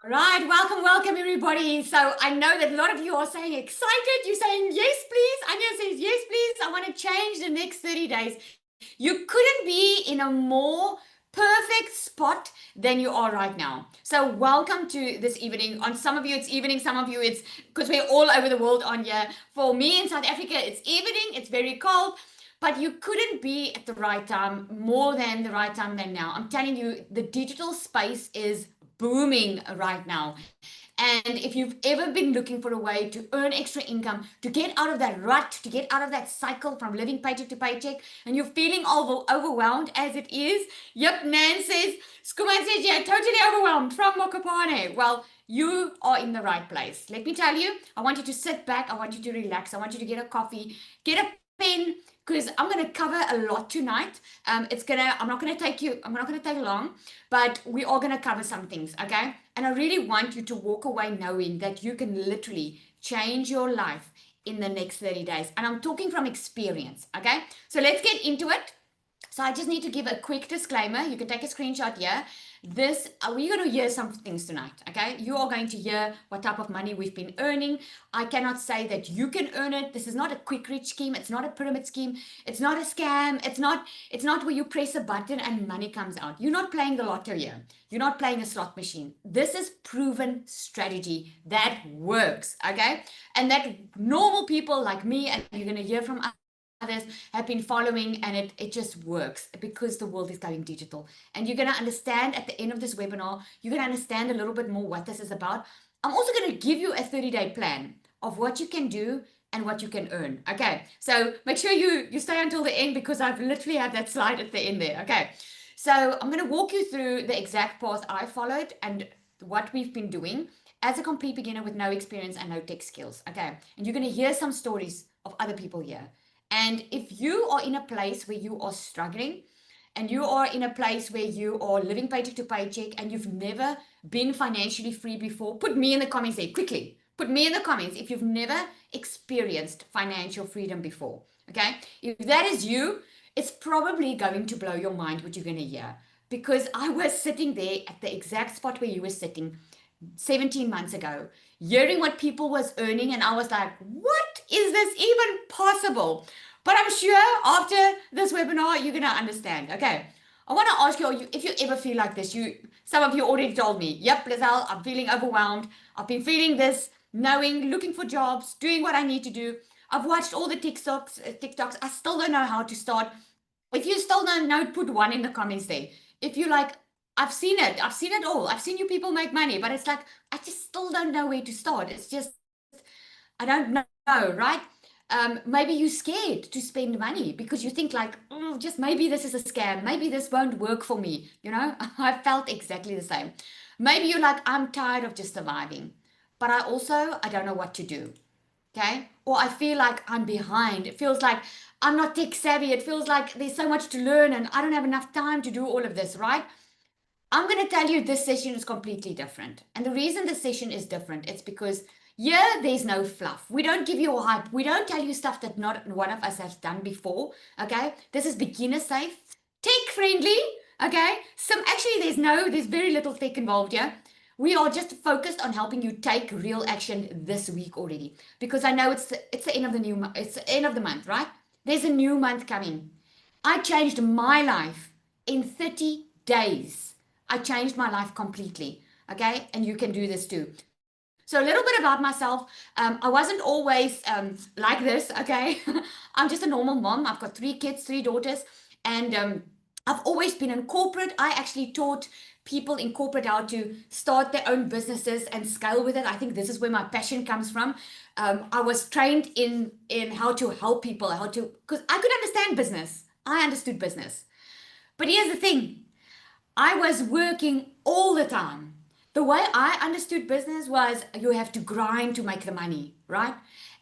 Right, welcome everybody. So I know that a lot of you are saying excited. You're saying yes, please. Anya says yes, please. I want to change the next 30 days. You couldn't be in a more perfect spot than you are right now. So welcome to this evening. On some of you it's evening, some of you it's because we're all over the world on here. For me in South Africa, it's evening, it's very cold. But you couldn't be at the right time, more than the right time than now. I'm telling you, the digital space is booming right now. And if you've ever been looking for a way to earn extra income, to get out of that rut, to get out of that cycle from living paycheck to paycheck, and you're feeling overwhelmed as it is, yep, Nan says, Skuman says, yeah, totally overwhelmed from Mokopane. Well, you are in the right place. Let me tell you, I want you to sit back, I want you to relax, I want you to get a coffee, get a pen, because I'm going to cover a lot tonight. I'm not going to take long, but we are going to cover some things, okay? And I really want you to walk away knowing that you can literally change your life in the next 30 days. And I'm talking from experience, okay? So let's get into it. So I just need to give a quick disclaimer. You can take a screenshot here. We're going to hear some things tonight, okay? You are going to hear what type of money we've been earning. I cannot say that you can earn it. This is not a quick rich scheme. It's not a pyramid scheme. It's not a scam. It's not where you press a button and money comes out. You're not playing the lotto here. You're not playing a slot machine. This is proven strategy that works, okay? And that normal people like me, and you're going to hear from others have been following, and it just works because the world is going digital. And you're going to understand at the end of this webinar, you're going to understand a little bit more what this is about. I'm also going to give you a 30-day plan of what you can do and what you can earn. Okay, so make sure you stay until the end because I've literally had that slide at the end there. Okay, so I'm going to walk you through the exact path I followed and what we've been doing as a complete beginner with no experience and no tech skills. Okay, and you're going to hear some stories of other people here. And if you are in a place where you are struggling and you are in a place where you are living paycheck to paycheck and you've never been financially free before, put me in the comments there quickly. Put me in the comments if you've never experienced financial freedom before. Okay. If that is you, it's probably going to blow your mind what you're going to hear. Because I was sitting there at the exact spot where you were sitting 17 months ago, hearing what people was earning, and I was like, what is this even possible? But I'm sure after this webinar, you're going to understand. Okay. I want to ask you if you ever feel like this. Some of you already told me, yep, Lizelle, I'm feeling overwhelmed. I've been feeling this, knowing, looking for jobs, doing what I need to do. I've watched all the TikToks. I still don't know how to start. If you still don't know, put one in the comments there. If you like, I've seen it. I've seen it all. I've seen you people make money, but it's like, I just still don't know where to start. It's just, I don't know, right? Maybe you're scared to spend money because you think like, oh, just maybe this is a scam. Maybe this won't work for me. I felt exactly the same. Maybe you're like, I'm tired of just surviving, but I don't know what to do. Okay. Or I feel like I'm behind. It feels like I'm not tech savvy. It feels like there's so much to learn and I don't have enough time to do all of this, right? I'm going to tell you this session is completely different. And the reason this session is different, it's because yeah, there's no fluff. We don't give you a hype. We don't tell you stuff that not one of us has done before. Okay. This is beginner safe, tech friendly. Okay. There's very little tech involved here. We are just focused on helping you take real action this week already, because I know it's the end of the it's the end of the month, right? There's a new month coming. I changed my life in 30 days. I changed my life completely. Okay. And you can do this too. So a little bit about myself. I wasn't always like this, okay? I'm just a normal mom. I've got 3 kids, 3 daughters, and I've always been in corporate. I actually taught people in corporate how to start their own businesses and scale with it. I think this is where my passion comes from. I was trained in how to help people, because I could understand business. I understood business. But here's the thing. I was working all the time. The way I understood business was you have to grind to make the money, right?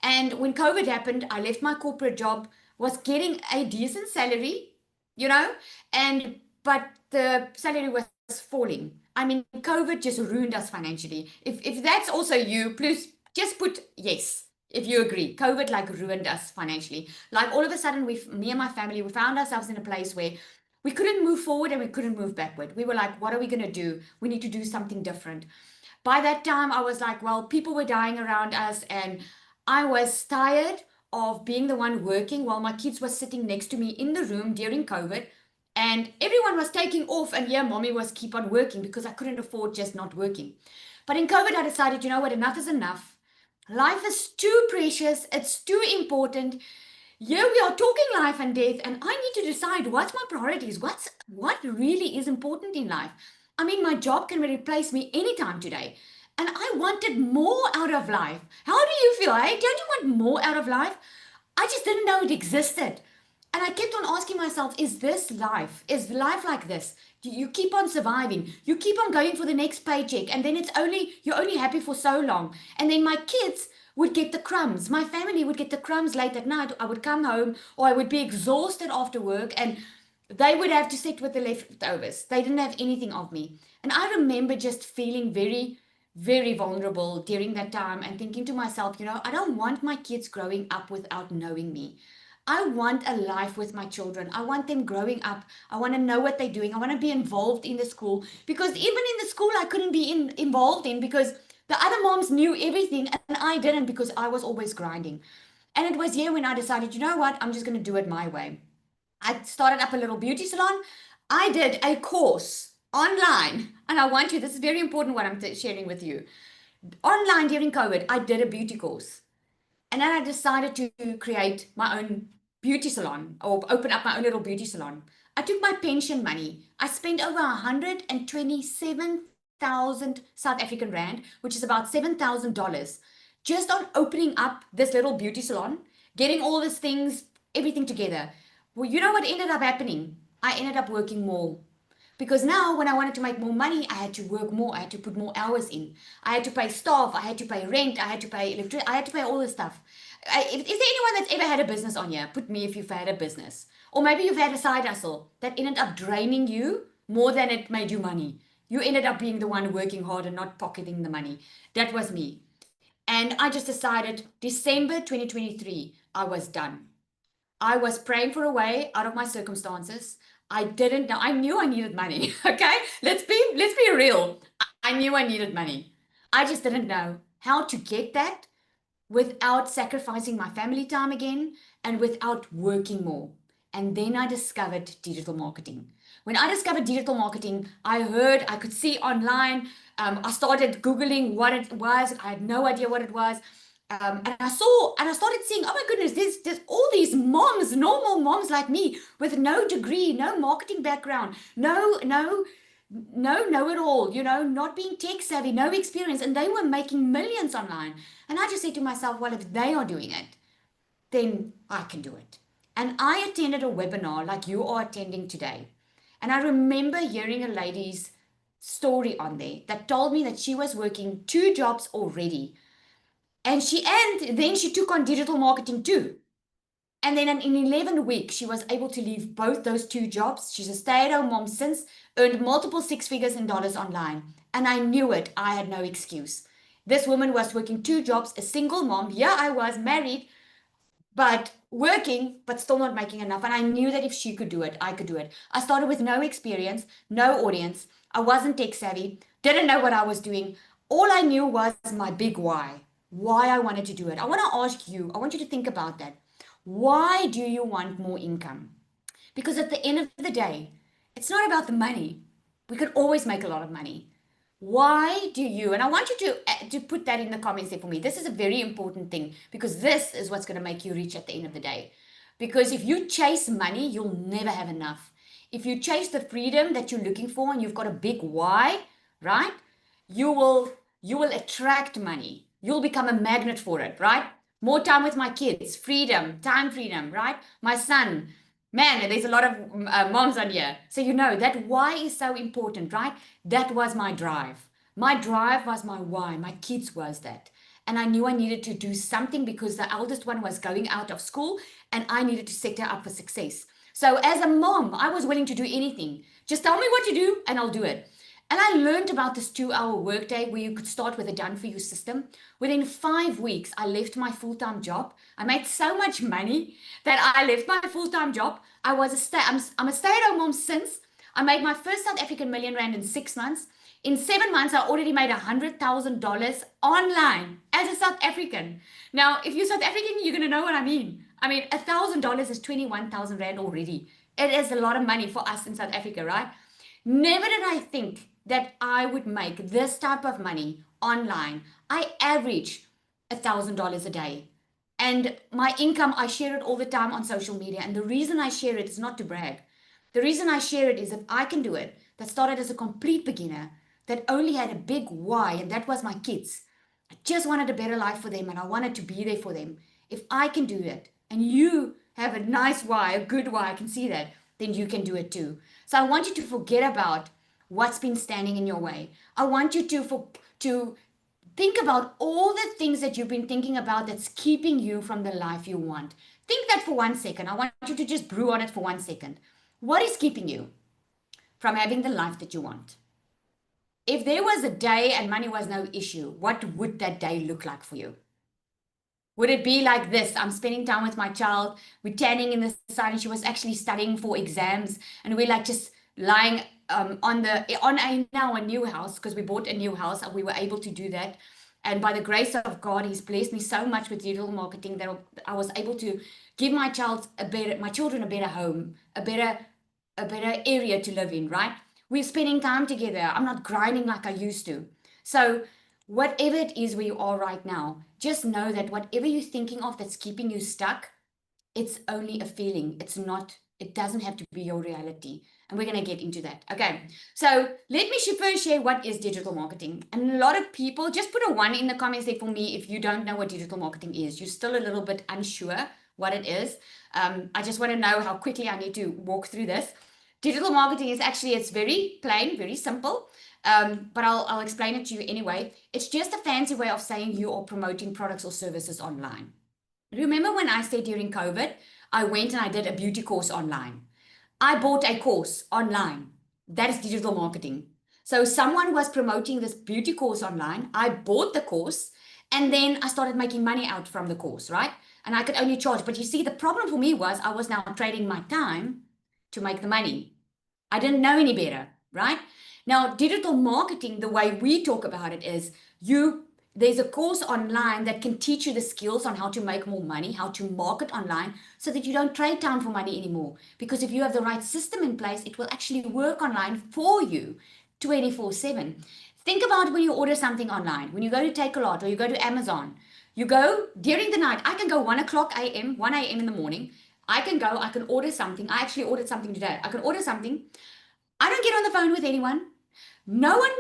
And when COVID happened, I left my corporate job, was getting a decent salary, you know, and but the salary was falling. I mean, COVID just ruined us financially. If that's also you, please just put yes. If you agree, COVID like ruined us financially. Like all of a sudden, me and my family, we found ourselves in a place where we couldn't move forward and we couldn't move backward. We were like, what are we going to do? We need to do something different. By that time, I was like, well, people were dying around us, and I was tired of being the one working while my kids were sitting next to me in the room during COVID. And everyone was taking off, and yeah, mommy was keep on working because I couldn't afford just not working. But in COVID, I decided, you know what, enough is enough. Life is too precious, it's too important. Here we are talking life and death, and I need to decide what's my priorities, what really is important in life. I mean, my job can replace me anytime today, and I wanted more out of life. How do you feel? Hey, don't you want more out of life? I just didn't know it existed. And I kept on asking myself, is this life? Is life like this? You keep on surviving. You keep on going for the next paycheck. And then you're only happy for so long. And then my kids would get the crumbs. My family would get the crumbs late at night. I would come home or I would be exhausted after work and they would have to sit with the leftovers. They didn't have anything of me. And I remember just feeling very, very vulnerable during that time and thinking to myself, I don't want my kids growing up without knowing me. I want a life with my children. I want them growing up. I want to know what they're doing. I want to be involved in the school because even in the school I couldn't be involved in because the other moms knew everything and I didn't because I was always grinding. And it was here when I decided, you know what, I'm just going to do it my way. I started up a little beauty salon. I did a course online, and this is very important what I'm sharing with you. Online during COVID, I did a beauty course. And then I decided to create my own beauty salon or open up my own little beauty salon. I took my pension money. I spent over 127,000 South African Rand, which is about $7,000, just on opening up this little beauty salon, getting all these things, everything together. Well, you know what ended up happening? I ended up working more. Because now, when I wanted to make more money, I had to work more. I had to put more hours in. I had to pay staff. I had to pay rent. I had to pay electricity. I had to pay all this stuff. Is there anyone that's ever had a business on here? Put me if you've had a business. Or maybe you've had a side hustle that ended up draining you more than it made you money. You ended up being the one working hard and not pocketing the money. That was me. And I just decided December 2023, I was done. I was praying for a way out of my circumstances. I didn't know. I knew I needed money. Okay, let's be real. I knew I needed money. I just didn't know how to get that without sacrificing my family time again and without working more. And then I discovered digital marketing. When I discovered digital marketing, I could see online. I started Googling what it was. I had no idea what it was. And I started seeing, oh my goodness, there's all these moms, normal moms like me, with no degree, no marketing background, no know-it-all, not being tech savvy, no experience, and they were making millions online. And I just said to myself, well, if they are doing it, then I can do it. And I attended a webinar like you are attending today. And I remember hearing a lady's story on there that told me that she was working 2 jobs already. And then she took on digital marketing too. And then in 11 weeks, she was able to leave both those 2 jobs. She's a stay-at-home mom since, earned multiple 6 figures in dollars online. And I knew it. I had no excuse. This woman was working 2 jobs, a single mom. Yeah, I was married, but working, but still not making enough. And I knew that if she could do it, I could do it. I started with no experience, no audience. I wasn't tech savvy, didn't know what I was doing. All I knew was my big why I wanted to do it. I want to ask you, I want you to think about that. Why do you want more income? Because at the end of the day, it's not about the money. We can always make a lot of money. Why do you, and I want you to put that in the comments there for me. This is a very important thing because this is what's going to make you rich at the end of the day. Because if you chase money, you'll never have enough. If you chase the freedom that you're looking for and you've got a big why, right? You will attract money. You'll become a magnet for it, right? More time with my kids, freedom, time freedom, right? My son, man, there's a lot of moms on here. So that why is so important, right? That was my drive. My drive was my why. My kids was that. And I knew I needed to do something because the eldest one was going out of school and I needed to set her up for success. So as a mom, I was willing to do anything. Just tell me what to do and I'll do it. And I learned about this 2-hour workday where you could start with a done-for-you system. Within 5 weeks, I left my full-time job. I made so much money that I left my full-time job. I'm a stay-at-home mom since. I made my first South African million rand in 6 months. In 7 months, I already made $100,000 online as a South African. Now, if you're South African, you're going to know what I mean. I mean, $1,000 is 21,000 rand already. It is a lot of money for us in South Africa, right? Never did I think that I would make this type of money online. I average $1,000 a day. And my income, I share it all the time on social media. And the reason I share it is not to brag. The reason I share it is if I can do it, that started as a complete beginner, that only had a big why, and that was my kids. I just wanted a better life for them and I wanted to be there for them. If I can do it, and you have a nice why, a good why, I can see that, then you can do it too. So I want you to forget about what's been standing in your way. I want you to think about all the things that you've been thinking about that's keeping you from the life you want. Think that for 1 second. I want you to just brew on it for 1 second. What is keeping you from having the life that you want? If there was a day and money was no issue, what would that day look like for you? Would it be like this? I'm spending time with my child. We're tanning in the sun. And she was actually studying for exams. And we're like just lying on a new house, because we bought a new house and we were able to do that. And by the grace of God, He's blessed me so much with digital marketing that I was able to give my children a better home, a better area to live in, right? We're spending time together. I'm not grinding like I used to. So whatever it is where you are right now, just know that whatever you're thinking of that's keeping you stuck, it's only a feeling. It doesn't have to be your reality. And we're going to get into that. Okay. So let me first share what is digital marketing. And a lot of people, just put a 1 in the comments there for me if you don't know what digital marketing is. You're still a little bit unsure what it is. I just want to know how quickly I need to walk through this. Digital marketing is actually, it's very plain, very simple. But I'll explain it to you anyway. It's just a fancy way of saying you are promoting products or services online. Remember when I said during COVID, I went and I did a beauty course online. I bought a course online. That is digital marketing. So someone was promoting this beauty course online. I bought the course and then I started making money out from the course, right? And I could only charge. But you see, the problem for me was I was now trading my time to make the money. I didn't know any better, right? Now, digital marketing, the way we talk about it is there's a course online that can teach you the skills on how to make more money, how to market online, so that you don't trade time for money anymore. Because if you have the right system in place, it will actually work online for you 24/7. Think about when you order something online, when you go to Takealot or you go to Amazon, you go during the night. I can go 1 a.m., 1 a.m. in the morning. I can order something. I actually ordered something today. I can order something. I don't get on the phone with anyone. No one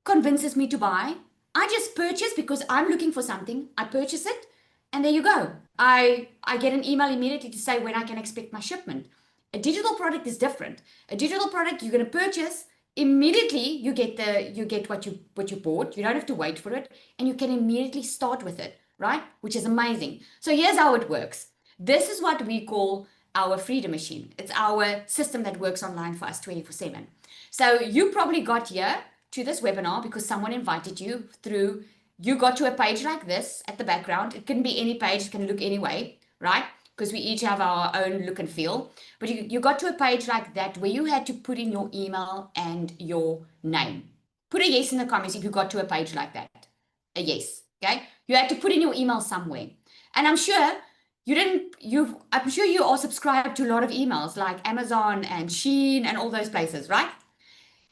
convinces me to buy. I just purchase because I'm looking for something. I purchase it and there you go. I get an email immediately to say when I can expect my shipment. A digital product is different. A digital product you're going to purchase, immediately you get what you bought. You don't have to wait for it and you can immediately start with it, right? Which is amazing. So here's how it works. This is what we call our Freedom Machine. It's our system that works online for us 24/7. So you probably got here to this webinar because someone invited you through. You got to a page like this at the background. It can be any page, it can look any way, right? Because we each have our own look and feel. But you got to a page like that where you had to put in your email and your name. Put a yes in the comments if you got to a page like that. A yes, okay? You had to put in your email somewhere. And I'm sure you are subscribed to a lot of emails like Amazon and Shein and all those places, right?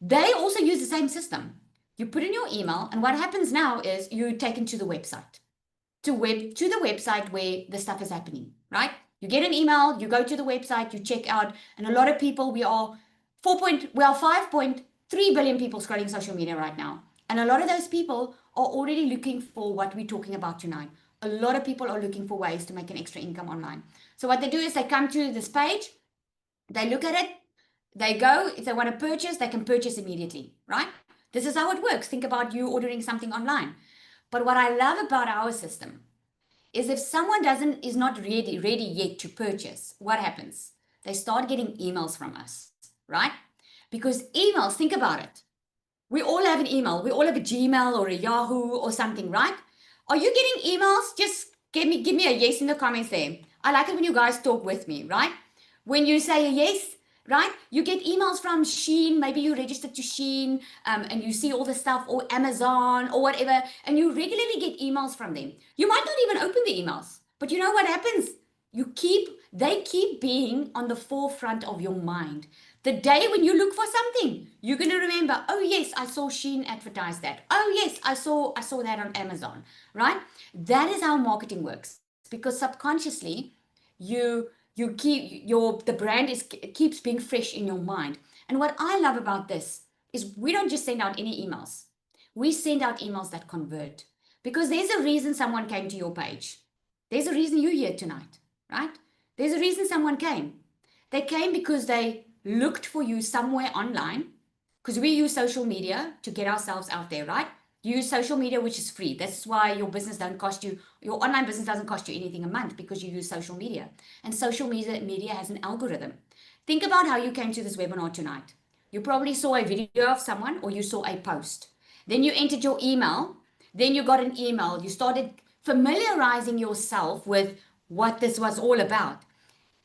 They also use the same system. You put in your email, and what happens now is you're taken to the website, to the website where the stuff is happening, right? You get an email, you go to the website, you check out, and a lot of people, we are 5.3 billion people scrolling social media right now. And a lot of those people are already looking for what we're talking about tonight. A lot of people are looking for ways to make an extra income online. So what they do is they come to this page, they look at it, they go, if they want to purchase, they can purchase immediately, right? This is how it works. Think about you ordering something online. But what I love about our system is if someone is not ready yet to purchase, what happens? They start getting emails from us, right? Because emails, think about it. We all have an email. We all have a Gmail or a Yahoo or something, right? Are you getting emails? Just give me a yes in the comments there. I like it when you guys talk with me, right? When you say a yes, right? You get emails from Shein, maybe you registered to Shein, and you see all the stuff, or Amazon or whatever, and you regularly get emails from them. You might not even open the emails, but you know what happens? They keep being on the forefront of your mind. The day when you look for something, you're going to remember, oh yes, I saw Shein advertise that. Oh yes, I saw that on Amazon, right? That is how marketing works, because subconsciously you keep the brand keeps being fresh in your mind. And what I love about this is we don't just send out any emails. We send out emails that convert, because there's a reason someone came to your page. There's a reason you're here tonight, right? There's a reason someone came. They came because they looked for you somewhere online, because we use social media to get ourselves out there, right? You use social media, which is free. That's why your online business doesn't cost you anything a month, because you use social media. And social media has an algorithm. Think about how you came to this webinar tonight. You probably saw a video of someone, or you saw a post. Then you entered your email. Then you got an email. You started familiarizing yourself with what this was all about.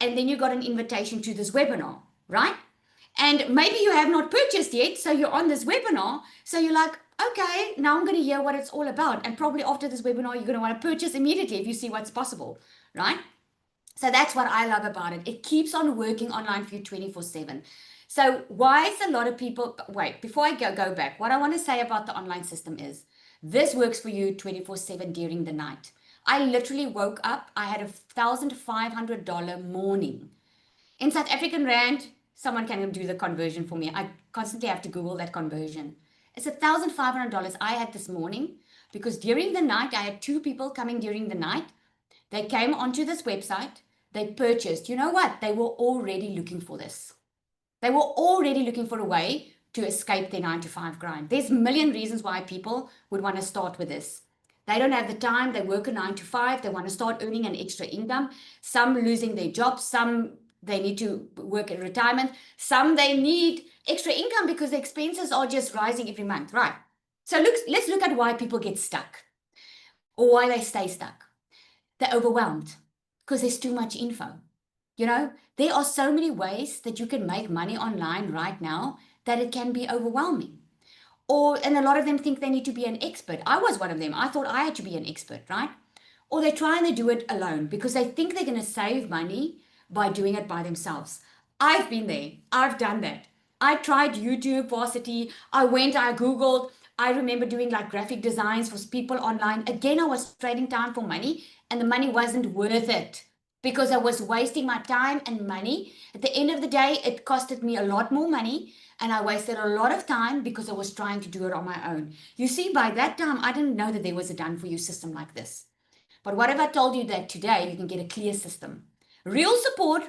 And then you got an invitation to this webinar, right? And maybe you have not purchased yet, so you're on this webinar. So you're like, okay, now I'm going to hear what it's all about. And probably after this webinar, you're going to want to purchase immediately if you see what's possible, right? So that's what I love about it. It keeps on working online for you 24/7. So why is a lot of people, wait, before I go back, what I want to say about the online system is this works for you 24/7 during the night. I literally woke up, I had $1,500 morning. In South African Rand, someone can do the conversion for me. I constantly have to Google that conversion. It's $1,500 I had this morning, because during the night, I had two people coming during the night. They came onto this website, they purchased. You know what? They were already looking for this. They were already looking for a way to escape their 9-to-5 grind. There's a million reasons why people would want to start with this. They don't have the time, they work a 9-to-5, they want to start earning an extra income. Some losing their jobs, some they need to work at retirement, some they need extra income because the expenses are just rising every month, right? So let's look at why people get stuck, or why they stay stuck. They're overwhelmed because there's too much info. You know, there are so many ways that you can make money online right now that it can be overwhelming. And a lot of them think they need to be an expert. I was one of them. I thought I had to be an expert, right? Or they try and they do it alone because they think they're going to save money by doing it by themselves. I've been there. I've done that. I tried YouTube, Varsity. I Googled. I remember doing like graphic designs for people online. Again, I was trading time for money, and the money wasn't worth it because I was wasting my time and money. At the end of the day, it costed me a lot more money, and I wasted a lot of time because I was trying to do it on my own. You see, by that time, I didn't know that there was a done-for-you system like this. But what if I told you that today you can get a clear system? Real support,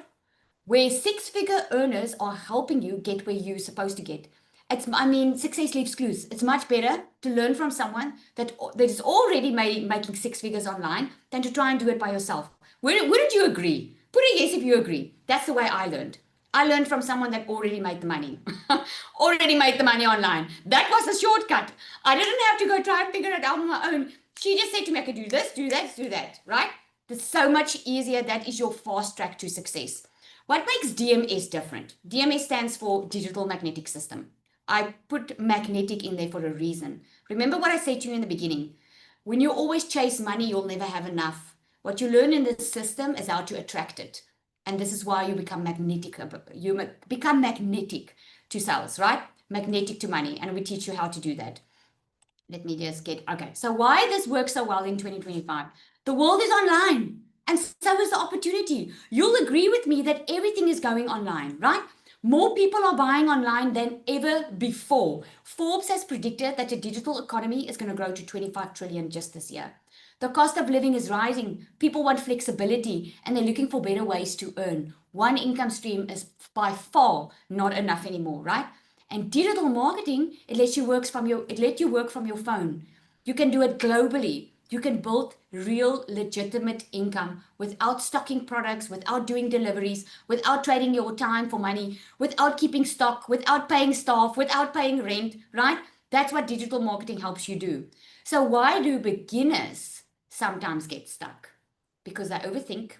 where six-figure earners are helping you get where you're supposed to get. Success leaves clues. It's much better to learn from someone that is already making six figures online than to try and do it by yourself. Wouldn't you agree? Put a yes if you agree. That's the way I learned. I learned from someone that already made the money, already made the money online. That was a shortcut. I didn't have to go try and figure it out on my own. She just said to me, I could do this, do that, do that, right? It's so much easier. That is your fast track to success. What makes DMS different? DMS stands for Digital Magnetic System. I put magnetic in there for a reason. Remember what I said to you in the beginning. When you always chase money, you'll never have enough. What you learn in this system is how to attract it. And this is why you become magnetic. You become magnetic to sales, right? Magnetic to money. And we teach you how to do that. Let me just okay. So why this works so well in 2025? The world is online, and so is the opportunity. You'll agree with me that everything is going online, right? More people are buying online than ever before. Forbes has predicted that the digital economy is going to grow to 25 trillion just this year. The cost of living is rising. People want flexibility, and they're looking for better ways to earn. One income stream is by far not enough anymore, right? And digital marketing, it lets you work from your phone. You can do it globally. You can build real legitimate income without stocking products, without doing deliveries, without trading your time for money, without keeping stock, without paying staff, without paying rent, right? That's what digital marketing helps you do. So why do beginners sometimes get stuck? Because they overthink,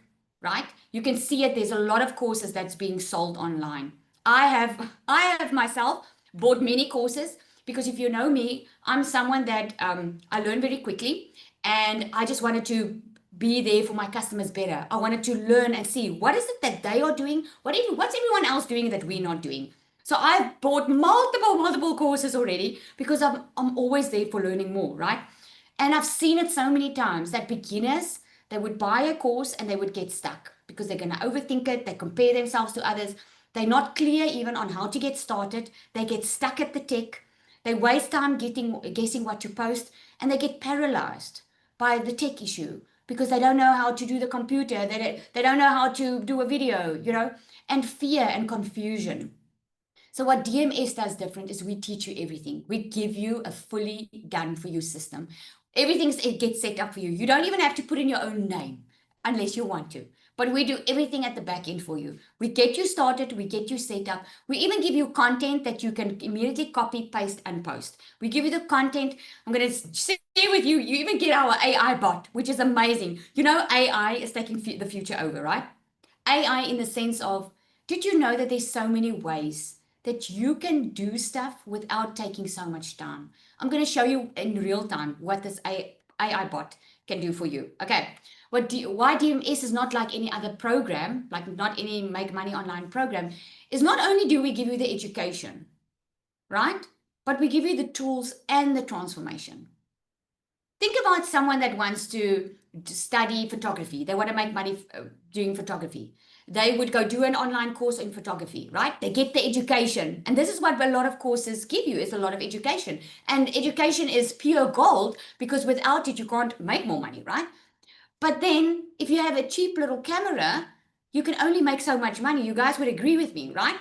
right? You can see it. There's a lot of courses that's being sold online. I have myself bought many courses because if you know me, I'm someone that I learn very quickly, and I just wanted to be there for my customers better. I wanted to learn and see what is it that they are doing, what's everyone else doing that we're not doing. So I've bought multiple courses already because I'm always there for learning more, right? And I've seen it so many times that beginners, they would buy a course and they would get stuck because they're going to overthink it. They compare themselves to others. They're not clear even on how to get started. They get stuck at the tech. They waste time guessing what to post, and they get paralyzed by the tech issue because they don't know how to do the computer. They don't know how to do a video, and fear and confusion. So what DMS does different is we teach you everything. We give you a fully done for you system. It gets set up for you. You don't even have to put in your own name unless you want to. But we do everything at the back end for you. We get you started, we get you set up. We even give you content that you can immediately copy, paste, and post. We give you the content. I'm going to share with you. You even get our AI bot, which is amazing. AI is taking the future over, right? AI in the sense of, did you know that there's so many ways that you can do stuff without taking so much time? I'm going to show you in real time what this AI bot can do for you. Okay, why DMS is not like any other program, like not any make money online program, is not only do we give you the education, right? But we give you the tools and the transformation. Think about someone that wants to study photography. They want to make money doing photography. They would go do an online course in photography, right? They get the education. And this is what a lot of courses give you, is a lot of education. And education is pure gold because without it, you can't make more money, right? But then if you have a cheap little camera, you can only make so much money. You guys would agree with me, right?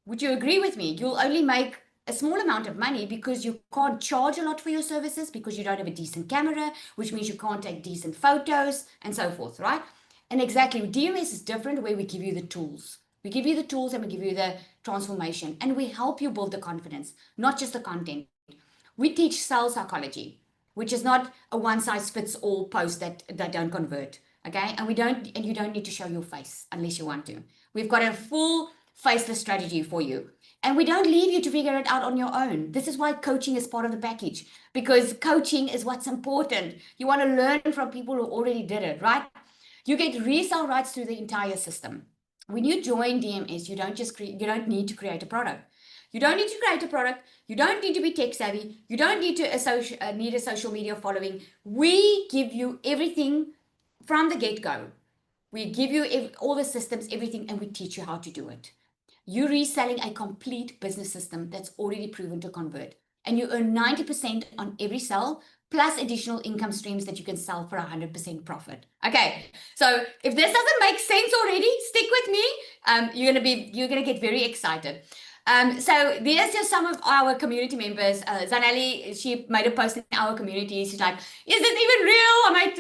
Would you agree with me? You'll only make a small amount of money because you can't charge a lot for your services because you don't have a decent camera, which means you can't take decent photos and so forth, right? And exactly, DMS is different where we give you the tools. We give you the tools and we give you the transformation, and we help you build the confidence, not just the content. We teach sales psychology, which is not a one size fits all post that don't convert. Okay. And you don't need to show your face unless you want to. We've got a full faceless strategy for you. And we don't leave you to figure it out on your own. This is why coaching is part of the package, because coaching is what's important. You want to learn from people who already did it, right? You get resale rights through the entire system. When you join DMS, you don't need to create a product. You don't need to create a product. You don't need to be tech savvy. You don't need to need a social media following. We give you everything from the get-go. We give you all the systems, everything, and we teach you how to do it. You're reselling a complete business system that's already proven to convert. And you earn 90% on every sell, plus additional income streams that you can sell for 100% profit. Okay, so if this doesn't make sense already, stick with me. You're gonna get very excited. So there's just some of our community members. Zanelli, she made a post in our community. She's like, is it even real? I made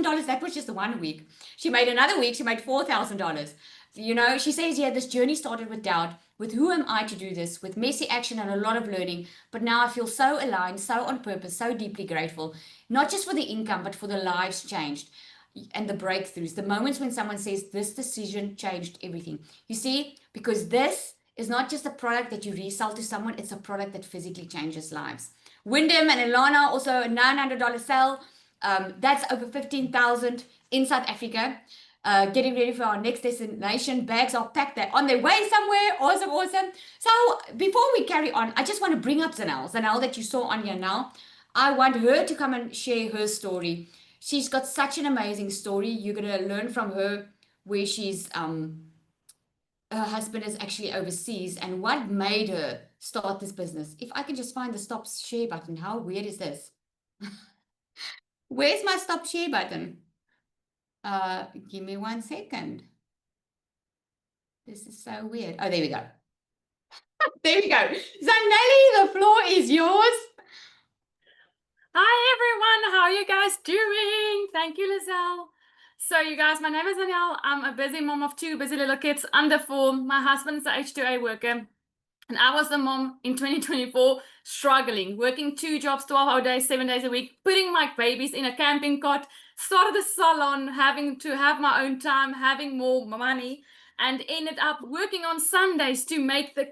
$3,000. That was just the 1 week. She made another week. She made $4,000. She says, yeah, this journey started with doubt, with who am I to do this, with messy action and a lot of learning. But now I feel so aligned, so on purpose, so deeply grateful, not just for the income, but for the lives changed and the breakthroughs, the moments when someone says this decision changed everything. You see, because this is not just a product that you resell to someone, it's a product that physically changes lives. Wyndham and Ilana, also a $900 sale. That's over 15,000 in South Africa. Getting ready for our next destination. Bags are packed. They're on their way somewhere. Awesome. So before we carry on, I just want to bring up Zanel that you saw on here now. I want her to come and share her story. She's got such an amazing story. You're going to learn from her where she's, her husband is actually overseas and what made her start this business. If I can just find the stop share button. How weird is this? Where's my stop share button? Give me 1 second. This is so weird. Oh, there we go. There we go. Zanelli, the floor is yours. Hi, everyone. How are you guys doing? Thank you, Lizelle. So, you guys, my name is Danielle. I'm a busy mom of 2 busy little kids under 4. My husband's a H2A worker. And I was the mom in 2024, struggling, working 2 jobs, 12-hour days, 7 days a week, putting my babies in a camping cot, started a salon, having to have my own time, having more money. and ended up working on Sundays to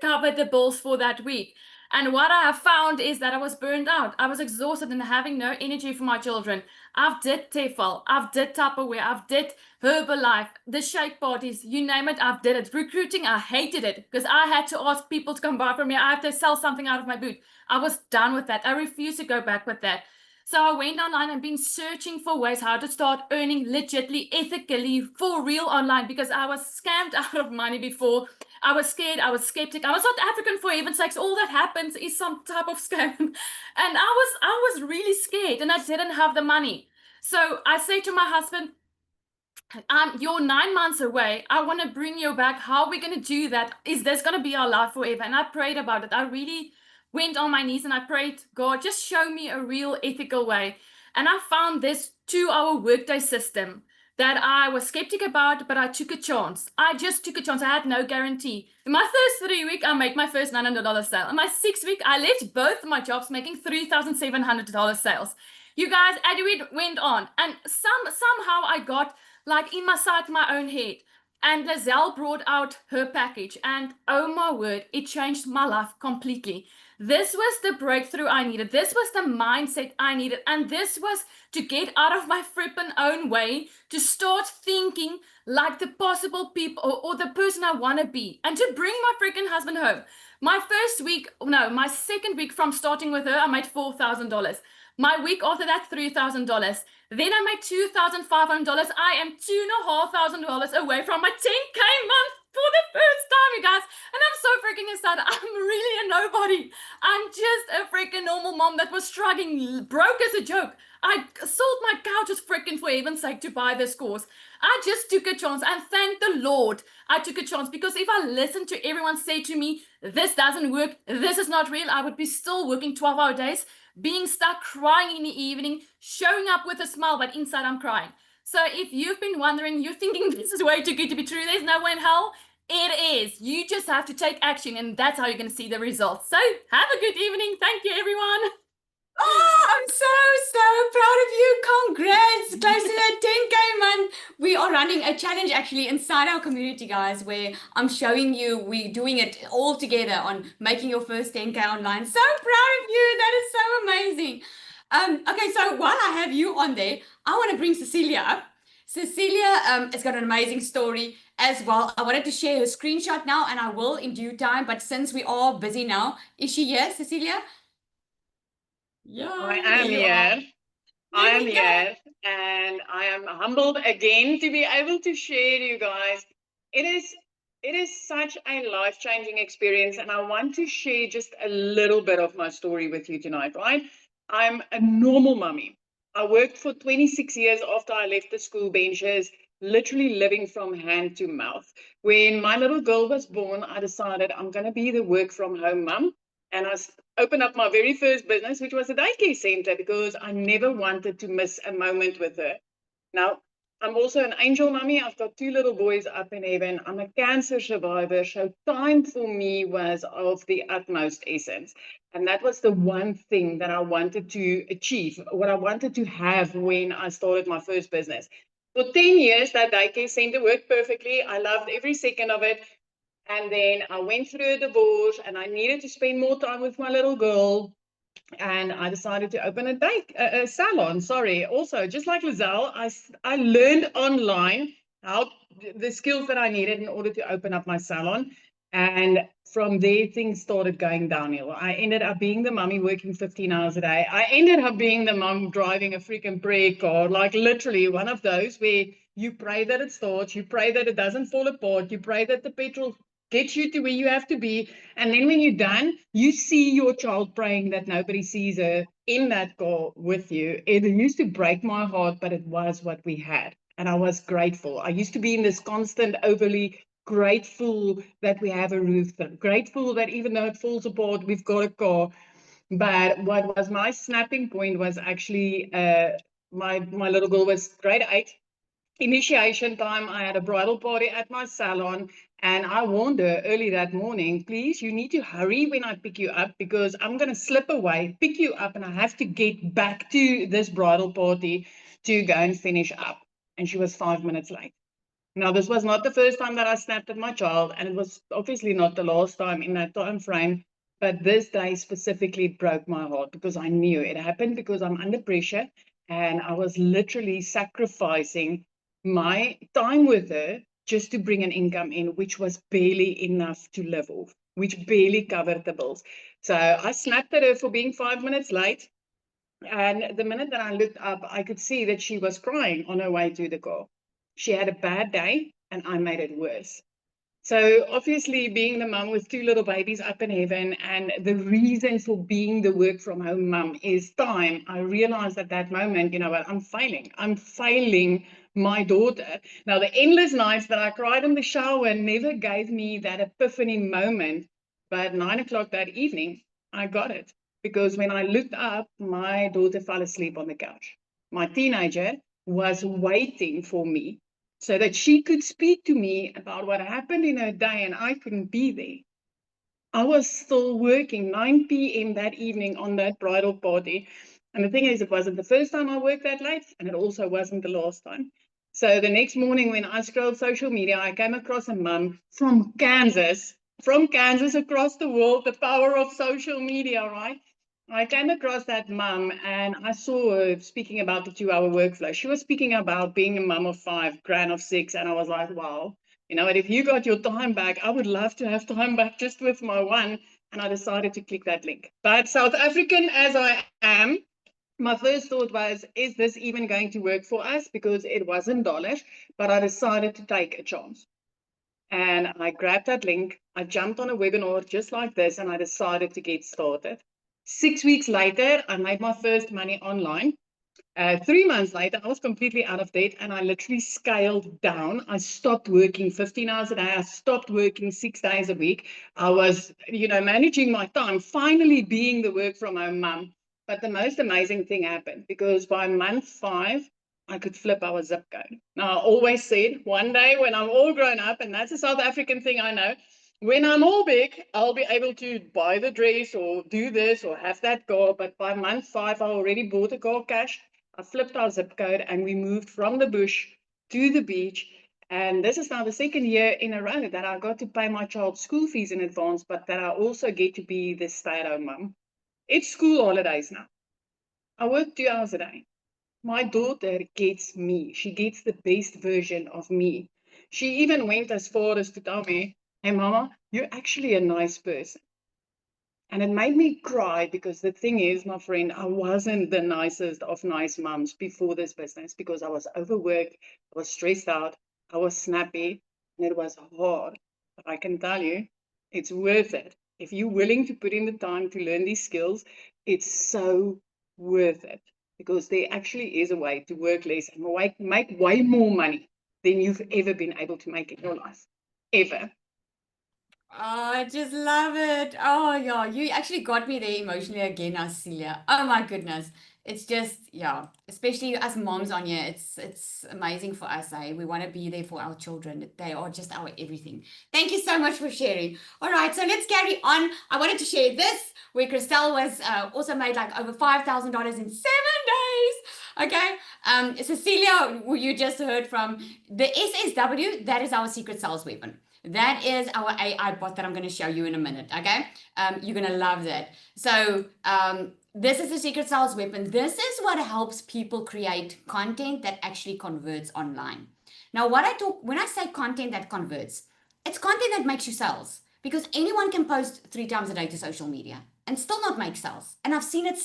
cover the bills for that week. And what I have found is that I was burned out. I was exhausted and having no energy for my children. I've did TEFL, I've did Tupperware, I've did Herbalife, the shake parties, you name it, I've did it. Recruiting, I hated it because I had to ask people to come buy from me. I had to sell something out of my boot. I was done with that. I refused to go back with that. So I went online and been searching for ways how to start earning legitly, ethically, for real online because I was scammed out of money before. I was scared. I was skeptic. I was South African, for heaven's sakes. All that happens is some type of scam. And I was really scared and I didn't have the money. So I say to my husband, you're 9 months away. I want to bring you back. How are we going to do that? Is this going to be our life forever? And I prayed about it. I really went on my knees and I prayed, God, just show me a real ethical way. And I found this 2-hour workday system that I was skeptic about, but I took a chance. I just took a chance. I had no guarantee. In my first 3 weeks, I made my first $900 sale. In my 6th week, I left both my jobs making $3,700 sales. You guys, and we went on. And somehow I got like inside my own head. And Lizelle brought out her package. And oh my word, it changed my life completely. This was the breakthrough I needed. This was the mindset I needed. And this was to get out of my frippin' own way, to start thinking like the possible people or the person I want to be, and to bring my freaking husband home. My 2nd week from starting with her, I made $4,000. My week after that, $3,000. Then I made $2,500. I am $2,500 away from my 10K month for the first time, you guys. And I'm so freaking excited. I'm really a nobody. I'm just a freaking normal mom that was struggling, broke as a joke. I sold my couches freaking for heaven's sake to buy this course. I just took a chance, and thank the Lord I took a chance, because if I listened to everyone say to me, this doesn't work, this is not real, I would be still working 12-hour days, being stuck, crying in the evening, showing up with a smile, but inside I'm crying. So if you've been wondering, you're thinking this is way too good to be true, there's no way in hell, it is. You just have to take action, and that's how you're going to see the results. So have a good evening. Thank you, everyone. Oh, I'm so proud of you. Congrats. Close to that 10K month. We are running a challenge actually inside our community, guys, where I'm showing you, we're doing it all together on making your first 10K online. So proud of you. That is so amazing. Okay, so while I have you on there, I want to bring Cecilia up. Cecilia has got an amazing story as well. I wanted to share her screenshot now, and I will in due time, but since we are busy now, is she here, Cecilia? Yeah, I am here. I am here, and I am humbled again to be able to share, you guys. It is such a life-changing experience, and I want to share just a little bit of my story with you tonight, right? I'm a normal mummy. I worked for 26 years after I left the school benches, literally living from hand to mouth. When my little girl was born, I decided I'm going to be the work-from-home mum. And I opened up my very first business, which was a daycare center, because I never wanted to miss a moment with her. Now, I'm also an angel mummy. I've got 2 little boys up in heaven. I'm a cancer survivor. So time for me was of the utmost essence. And that was the one thing that I wanted to achieve, what I wanted to have when I started my first business. For 10 years, that daycare center worked perfectly. I loved every second of it. And then I went through a divorce, and I needed to spend more time with my little girl. And I decided to open a salon. Also, just like Lizelle, I learned online how the skills that I needed in order to open up my salon. And from there, things started going downhill. I ended up being the mummy working 15 hours a day. I ended up being the mum driving a freaking prayer car, like literally one of those where you pray that it starts, you pray that it doesn't fall apart, you pray that the petrol gets you to where you have to be. And then when you're done, you see your child praying that nobody sees her in that car with you. It used to break my heart, but it was what we had. And I was grateful. I used to be in this constant overly grateful that we have a roof, grateful that even though it falls apart, we've got a car. But what was my snapping point was actually my little girl was grade 8. Initiation time, I had a bridal party at my salon, and I warned her early that morning, please, you need to hurry when I pick you up, because I'm going to slip away, pick you up, and I have to get back to this bridal party to go and finish up. And she was 5 minutes late. Now, this was not the first time that I snapped at my child, and it was obviously not the last time in that time frame. But this day specifically broke my heart because I knew it happened because I'm under pressure and I was literally sacrificing my time with her just to bring an income in, which was barely enough to live off, which barely covered the bills. So I snapped at her for being 5 minutes late. And the minute that I looked up, I could see that she was crying on her way to the car. She had a bad day and I made it worse. So obviously being the mum with 2 little babies up in heaven, and the reason for being the work from home mum is time, I realized at that moment, you know what, I'm failing my daughter. Now, the endless nights that I cried in the shower never gave me that epiphany moment, but 9 o'clock that evening, I got it. Because when I looked up, my daughter fell asleep on the couch. My teenager was waiting for me so that she could speak to me about what happened in her day, and I couldn't be there. I was still working 9 p.m. that evening on that bridal party. And the thing is, it wasn't the first time I worked that late, and it also wasn't the last time. So the next morning when I scrolled social media, I came across a mum from Kansas across the world, the power of social media, right? I came across that mum and I saw her speaking about the 2-hour workflow. She was speaking about being a mum of 5, grand of 6, and I was like, wow, you know, and if you got your time back, I would love to have time back just with my one. And I decided to click that link. But South African as I am, my first thought was, is this even going to work for us? Because it wasn't dollars, but I decided to take a chance. And I grabbed that link, I jumped on a webinar just like this, and I decided to get started. 6 weeks later, I made my first money online. 3 months later, I was completely out of debt and I literally scaled down. I stopped working 15 hours a day. I stopped working 6 days a week. I was, you know, managing my time, finally being the work from home mum. But the most amazing thing happened because by month 5, I could flip our zip code. Now, I always said one day when I'm all grown up, and that's a South African thing I know, when I'm all big, I'll be able to buy the dress or do this or have that car. But by month 5, I already bought a car cash. I flipped our zip code and we moved from the bush to the beach. And this is now the 2nd year in a row that I got to pay my child's school fees in advance, but that I also get to be the stay-at-home mum. It's school holidays now. I work 2 hours a day. My daughter gets me. She gets the best version of me. She even went as far as to tell me, hey, Mama, you're actually a nice person. And it made me cry because the thing is, my friend, I wasn't the nicest of nice mums before this business because I was overworked, I was stressed out, I was snappy, and it was hard. But I can tell you, it's worth it. If you're willing to put in the time to learn these skills, it's so worth it because there actually is a way to work less and make way more money than you've ever been able to make in your life, ever. Oh, I just love it. Oh, yeah, you actually got me there emotionally again, Celia. Oh my goodness. It's just, yeah, especially as moms on here, it's amazing for us, eh? We want to be there for our children. They are just our everything. Thank you so much for sharing. All right, so let's carry on. I wanted to share this where Christelle was also made like over $5,000 in 7 days. Okay. Cecilia, who you just heard from, the SSW, that is our secret sales weapon. That is our AI bot that I'm going to show you in a minute, okay? You're going to love that. So this is the secret sales weapon. This is what helps people create content that actually converts online. Now, when I say content that converts, it's content that makes you sales because anyone can post 3 times a day to social media and still not make sales. And I've seen it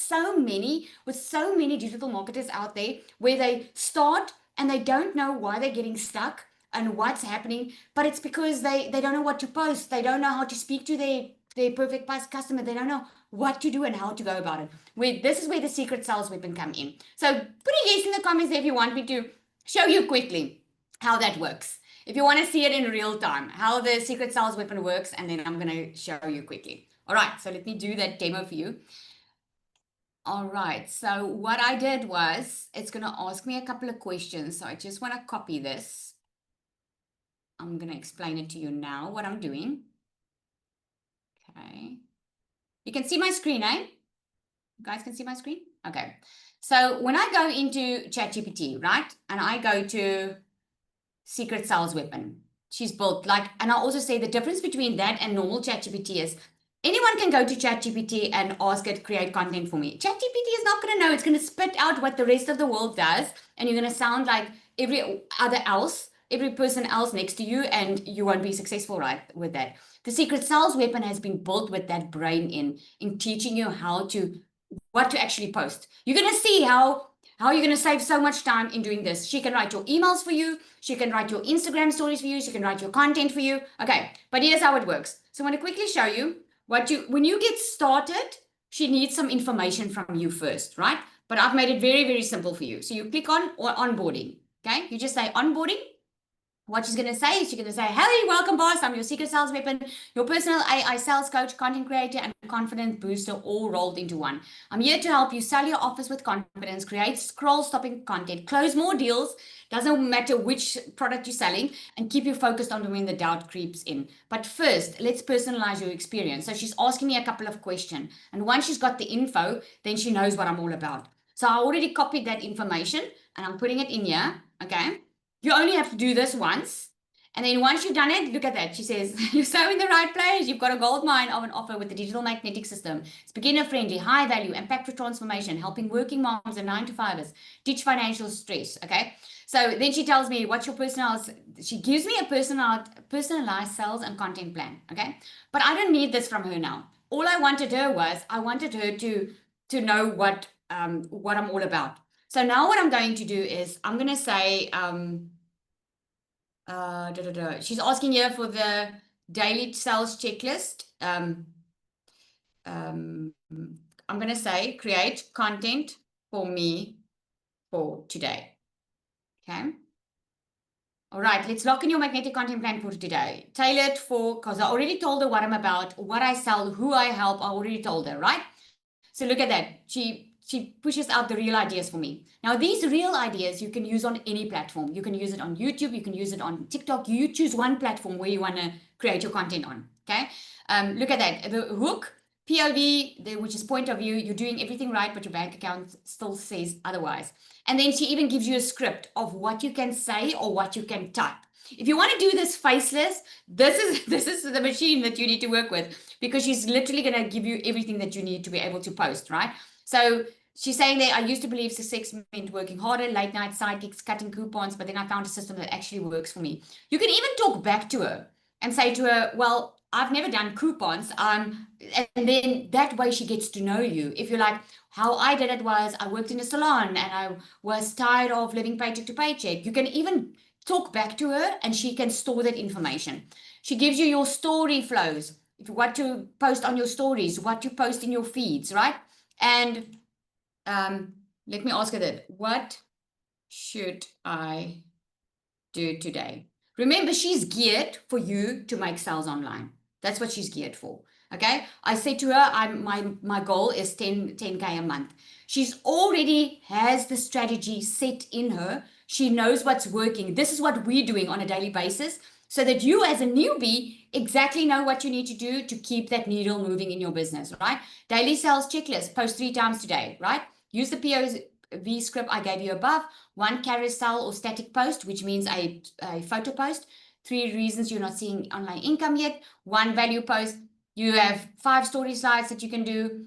with so many digital marketers out there where they start and they don't know why they're getting stuck and what's happening, but it's because they don't know what to post. They don't know how to speak to their perfect customer. They don't know what to do and how to go about it. This is where the secret sales weapon come in. So put a yes in the comments if you want me to show you quickly how that works. If you want to see it in real time, how the secret sales weapon works, and then I'm going to show you quickly. All right, so let me do that demo for you. All right, so what I did was, it's going to ask me a couple of questions. So I just want to copy this. I'm going to explain it to you now, what I'm doing. Okay. You can see my screen, eh? You guys can see my screen? Okay. So when I go into ChatGPT, right? And I go to secret sales weapon. She's built like, and I'll also say the difference between that and normal ChatGPT is anyone can go to ChatGPT and ask it, create content for me. ChatGPT is not going to know. It's going to spit out what the rest of the world does. And you're going to sound like every person else next to you, and you won't be successful right with that. The secret sales weapon has been built with that brain in teaching you what to actually post. You're going to see how you're going to save so much time in doing this. She can write your emails for you. She can write your Instagram stories for you. She can write your content for you. Okay, but here's how it works. So I want to quickly show you when you get started, she needs some information from you first, right? But I've made it very, very simple for you. So you click on onboarding, okay? You just say onboarding. What she's going to say is she's going to say, hey, welcome, boss. I'm your secret sales weapon, your personal AI sales coach, content creator, and confidence booster all rolled into one. I'm here to help you sell your offers with confidence, create scroll-stopping content, close more deals, doesn't matter which product you're selling, and keep you focused on when the doubt creeps in. But first, let's personalize your experience. So she's asking me a couple of questions. And once she's got the info, then she knows what I'm all about. So I already copied that information, and I'm putting it in here, okay? You only have to do this once. And then once you've done it, look at that. She says, you're so in the right place. You've got a gold mine of an offer with the digital magnetic system. It's beginner friendly, high value, impactful transformation, helping working moms and 9-to-5ers ditch financial stress. Okay. So then she tells me, what's your she gives me a personalized sales and content plan. Okay. But I don't need this from her now. All I wanted her to know what I'm all about. So now what I'm going to do is I'm going to say, she's asking here for the daily sales checklist. I'm going to say, create content for me for today. Okay. All right, let's lock in your magnetic content plan for today. Tailored because I already told her what I'm about, what I sell, who I help. I already told her, right? So look at that. She pushes out the real ideas for me. Now, these real ideas you can use on any platform. You can use it on YouTube. You can use it on TikTok. You choose one platform where you want to create your content on. Okay. Look at that. The hook, POV, which is point of view. You're doing everything right, but your bank account still says otherwise. And then she even gives you a script of what you can say or what you can type. If you want to do this faceless, this is the machine that you need to work with, because she's literally going to give you everything that you need to be able to post, right? So she's saying that I used to believe success meant working harder, late night side gigs, cutting coupons, but then I found a system that actually works for me. You can even talk back to her and say to her, well, I've never done coupons. And then that way she gets to know you. If you're like, how I did it was I worked in a salon and I was tired of living paycheck to paycheck. You can even talk back to her and she can store that information. She gives you your story flows, what to post on your stories, what to post in your feeds, right? And let me ask her that. What should I do today? Remember, she's geared for you to make sales online. That's what she's geared for. Okay. I said to her, my goal is 10K a month. She's already has the strategy set in her. She knows what's working. This is what we're doing on a daily basis, so that you as a newbie exactly know what you need to do to keep that needle moving in your business, right? Daily sales checklist, post 3 times today, right? Use the POV script I gave you above. 1 carousel or static post, which means a photo post. 3 reasons you're not seeing online income yet. 1 value post. You have 5 story slides that you can do.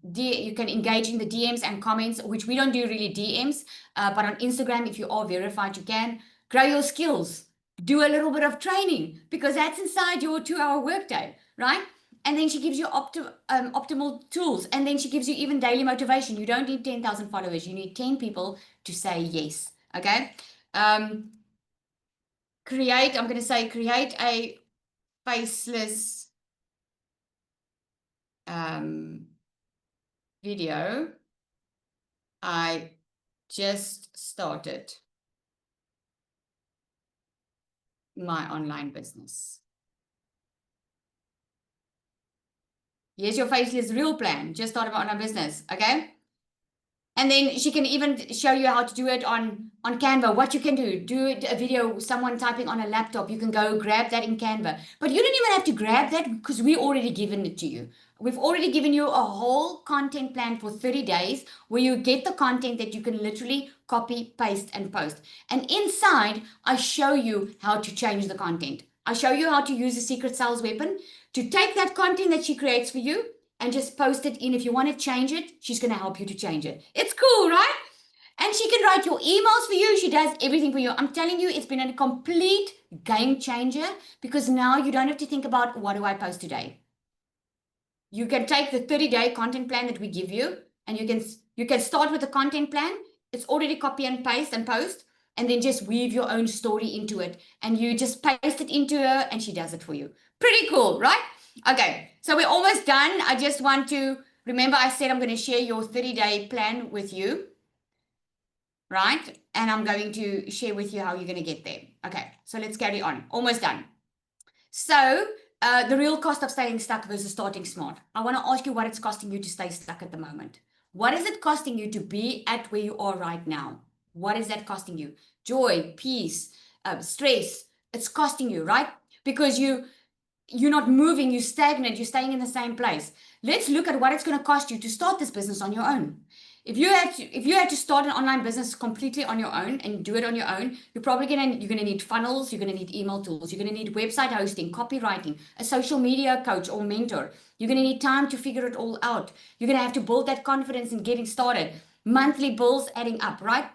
You can engage in the DMs and comments, which we don't do really DMs, but on Instagram, if you are verified, you can. Grow your skills. Do a little bit of training, because that's inside your 2-hour workday, right? And then she gives you optimal tools. And then she gives you even daily motivation. You don't need 10,000 followers. You need 10 people to say yes. Okay. I'm going to say create a faceless video. I just started my online business. Here's your faceless real plan. Just started my online business. Okay. And then she can even show you how to do it on Canva, what you can do. Do a video, someone typing on a laptop. You can go grab that in Canva. But you don't even have to grab that, because we already given it to you. We've already given you a whole content plan for 30 days where you get the content that you can literally copy, paste, and post. And inside, I show you how to change the content. I show you how to use the secret sales weapon to take that content that she creates for you and just post it in. If you want to change it, she's going to help you to change it. It's cool, right? And she can write your emails for you. She does everything for you. I'm telling you, it's been a complete game changer because now you don't have to think about what do I post today. You can take the 30-day content plan that we give you and you can start with the content plan. It's already copy and paste and post, and then just weave your own story into it. And you just paste it into her and she does it for you. Pretty cool, right? Okay, so we're almost done. I just want to remember I said I'm going to share your 30-day plan with you. Right? And I'm going to share with you how you're going to get there. Okay, so let's carry on. Almost done. So the real cost of staying stuck versus starting smart. I want to ask you what it's costing you to stay stuck at the moment. What is it costing you to be at where you are right now? What is that costing you? Joy, peace, stress. It's costing you, right? Because you're not moving, you're stagnant, you're staying in the same place. Let's look at what it's going to cost you to start this business on your own. If you had to start an online business completely on your own and do it on your own, you're gonna need funnels, you're gonna need email tools, you're gonna need website hosting, copywriting, a social media coach or mentor. You're gonna need time to figure it all out. You're gonna have to build that confidence in getting started. Monthly bills adding up, right?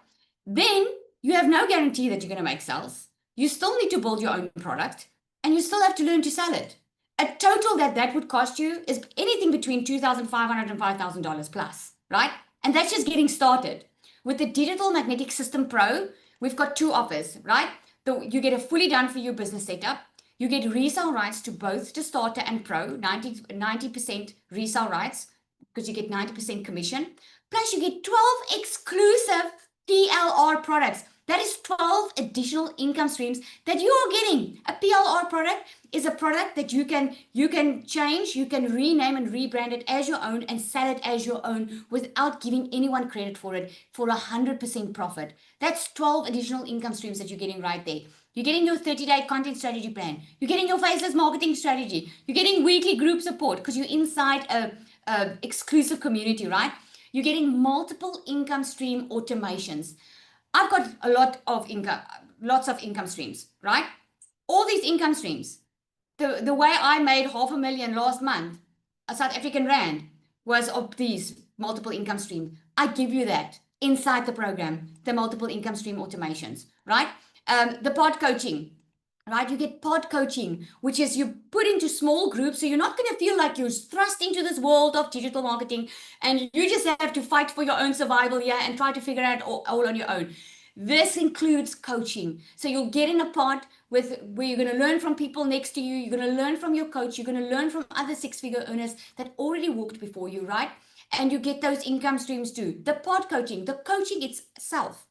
Then you have no guarantee that you're gonna make sales. You still need to build your own product and you still have to learn to sell it. A total that would cost you is anything between $2,500 and $5,000 plus, right? And that's just getting started. With the Digital Magnetic System Pro, we've got two offers, right? You get a fully done for you business setup. You get resale rights to both the starter and pro, 90% resale rights because you get 90% commission. Plus you get 12 exclusive PLR products. That is 12 additional income streams that you are getting. A PLR product is a product that you can change, you can rename and rebrand it as your own and sell it as your own without giving anyone credit for it for 100% profit. That's 12 additional income streams that you're getting right there. You're getting your 30-day content strategy plan. You're getting your faceless marketing strategy. You're getting weekly group support because you're inside a exclusive community, right? You're getting multiple income stream automations. I've got lots of income streams, right? All these income streams. The way I made $500,000 last month, a South African rand, was of these multiple income streams. I give you that inside the program, the multiple income stream automations, right? The pod coaching, right? You get pod coaching, which is you put into small groups. So you're not going to feel like you're thrust into this world of digital marketing and you just have to fight for your own survival here and try to figure it out all on your own. This includes coaching. So you'll get in a pod where you're going to learn from people next to you. You're going to learn from your coach. You're going to learn from other six-figure earners that already walked before you, right? And you get those income streams too. The pod coaching, the coaching itself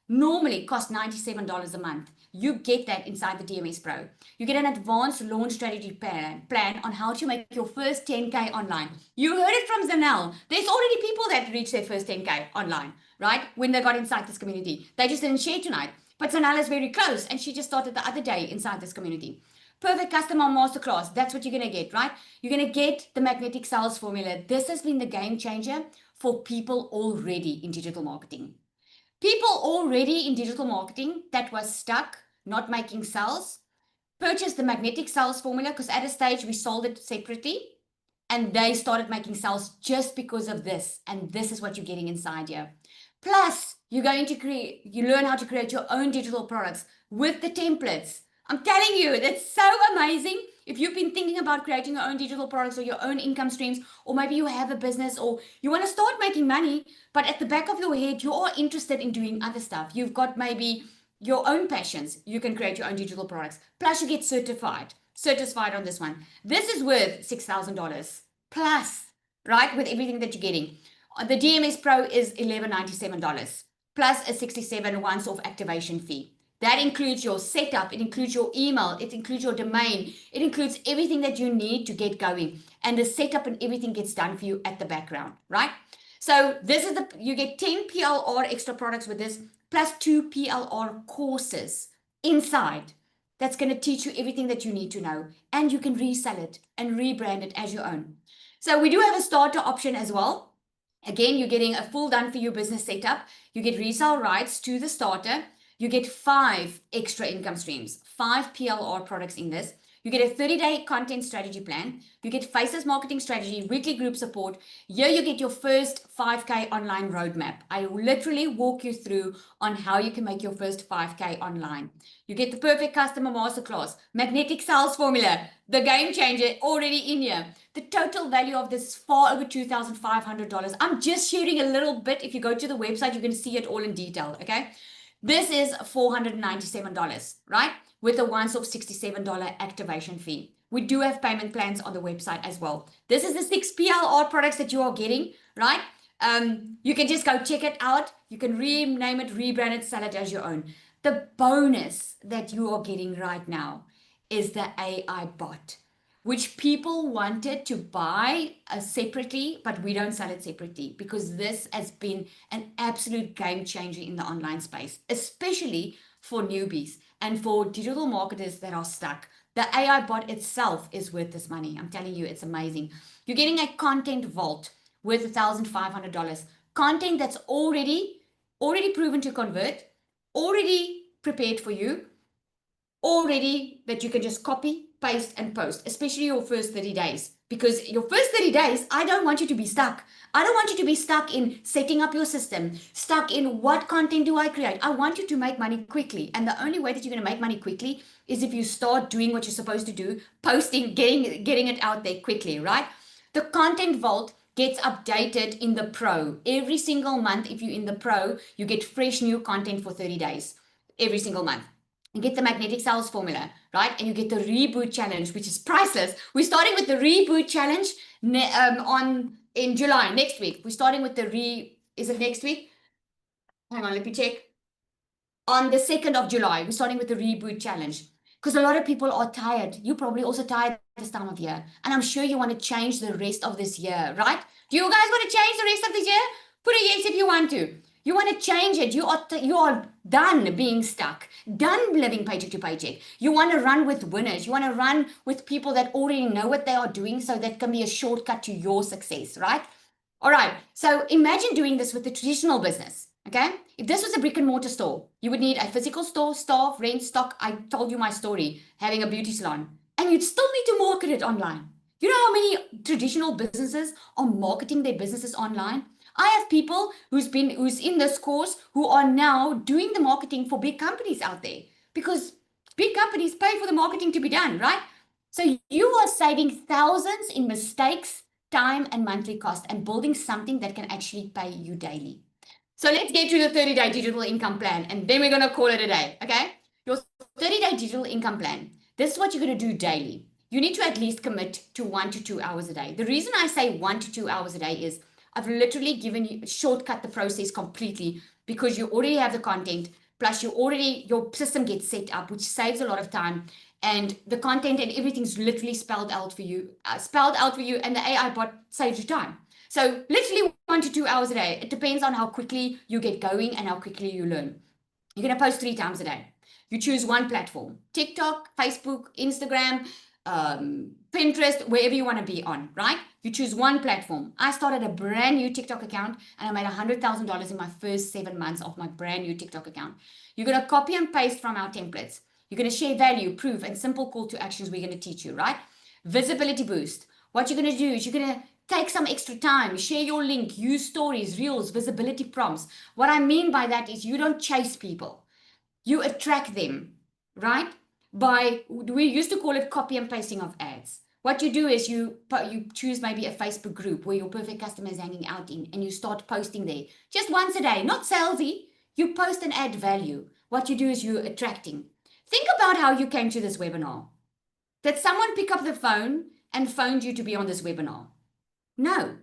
normally costs $97 a month. You get that inside the DMS Pro. You get an advanced launch strategy plan on how to make your first 10K online. You heard it from Zanel. There's already people that reached their first 10K online, right? When they got inside this community. They just didn't share tonight. But Zanel is very close and she just started the other day inside this community. Perfect Customer Masterclass. That's what you're going to get, right? You're going to get the magnetic sales formula. This has been the game changer for people already in digital marketing. People already in digital marketing that was stuck, not making sales, purchased the magnetic sales formula because at a stage we sold it separately and they started making sales just because of this. And this is what you're getting inside here. Plus, you're going to you learn how to create your own digital products with the templates. I'm telling you, that's so amazing. If you've been thinking about creating your own digital products or your own income streams, or maybe you have a business or you want to start making money, but at the back of your head, you are interested in doing other stuff. You've got maybe your own passions. You can create your own digital products. Plus you get certified on this one. This is worth $6,000 plus, right? With everything that you're getting. The DMS Pro is $1,197 plus a $67 once-off activation fee. That includes your setup, it includes your email, it includes your domain, it includes everything that you need to get going. And the setup and everything gets done for you at the background, right? So this is you get 10 PLR extra products with this, plus 2 PLR courses inside. That's going to teach you everything that you need to know. And you can resell it and rebrand it as your own. So we do have a starter option as well. Again, you're getting a full done for you business setup. You get resale rights to the starter. You get 5 extra income streams, 5 PLR products in this. You get a 30-day content strategy plan. You get Faceless marketing strategy, weekly group support. Here you get your first 5K online roadmap. I literally walk you through on how you can make your first 5K online. You get the perfect customer masterclass, magnetic sales formula, the game changer already in here. The total value of this is far over $2,500. I'm just sharing a little bit. If you go to the website, you can see it all in detail, okay? This is $497, right? With a once-off $67 activation fee. We do have payment plans on the website as well. This is the 6 PLR products that you are getting, right? You can just go check it out. You can rename it, rebrand it, sell it as your own. The bonus that you are getting right now is the AI bot, which people wanted to buy separately, but we don't sell it separately because this has been an absolute game changer in the online space, especially for newbies and for digital marketers that are stuck. The AI bot itself is worth this money. I'm telling you, it's amazing. You're getting a content vault worth $1,500. Content that's already proven to convert, already prepared for you, already that you can just copy, paste, and post, especially your first 30 days. Because your first 30 days, I don't want you to be stuck. I don't want you to be stuck in setting up your system, stuck in what content do I create. I want you to make money quickly. And the only way that you're going to make money quickly is if you start doing what you're supposed to do, posting, getting it out there quickly, right? The content vault gets updated in the Pro. Every single month, if you're in the Pro, you get fresh new content for 30 days, every single month. You get the magnetic sales formula, right? And you get the reboot challenge, which is priceless. We're starting with the reboot challenge in July, next week. We're starting with is it next week? Hang on, let me check. On the 2nd of July, we're starting with the reboot challenge. Because a lot of people are tired. You're probably also tired this time of year. And I'm sure you want to change the rest of this year, right? Do you guys want to change the rest of this year? Put a yes if you want to. You want to change it. You are done being stuck, done living paycheck to paycheck. You want to run with winners. You want to run with people that already know what they are doing, so that can be a shortcut to your success, right? All right. So imagine doing this with a traditional business, okay? If this was a brick and mortar store, you would need a physical store, staff, rent, stock. I told you my story, having a beauty salon, and you'd still need to market it online. You know how many traditional businesses are marketing their businesses online? I have people who's in this course who are now doing the marketing for big companies out there, because big companies pay for the marketing to be done, right? So you are saving thousands in mistakes, time, and monthly cost, and building something that can actually pay you daily. So let's get to the 30-day digital income plan, and then we're going to call it a day, okay? Your 30-day digital income plan. This is what you're going to do daily. You need to at least commit to 1 to 2 hours a day. The reason I say 1 to 2 hours a day is I've literally given you, shortcut the process completely, because you already have the content, plus your system gets set up, which saves a lot of time, and the content and everything's literally spelled out for you, and the AI bot saves you time. So literally 1 to 2 hours a day. It depends on how quickly you get going and how quickly you learn. You're going to post 3 times a day. You choose one platform: TikTok, Facebook, Instagram, Pinterest, wherever you want to be on, right? You choose one platform. I started a brand new TikTok account and I made $100,000 in my first 7 months of my brand new TikTok account. You're going to copy and paste from our templates. You're going to share value, proof, and simple call to actions we're going to teach you, right? Visibility boost. What you're going to do is you're going to take some extra time, share your link, use stories, reels, visibility prompts. What I mean by that is you don't chase people. You attract them, right? We used to call it copy and pasting of ads. What you do is you choose maybe a Facebook group where your perfect customer is hanging out in, and you start posting there just once a day, not salesy. You post and add value. What you do is you're attracting. Think about how you came to this webinar. Did someone pick up the phone and phoned you to be on this webinar? No.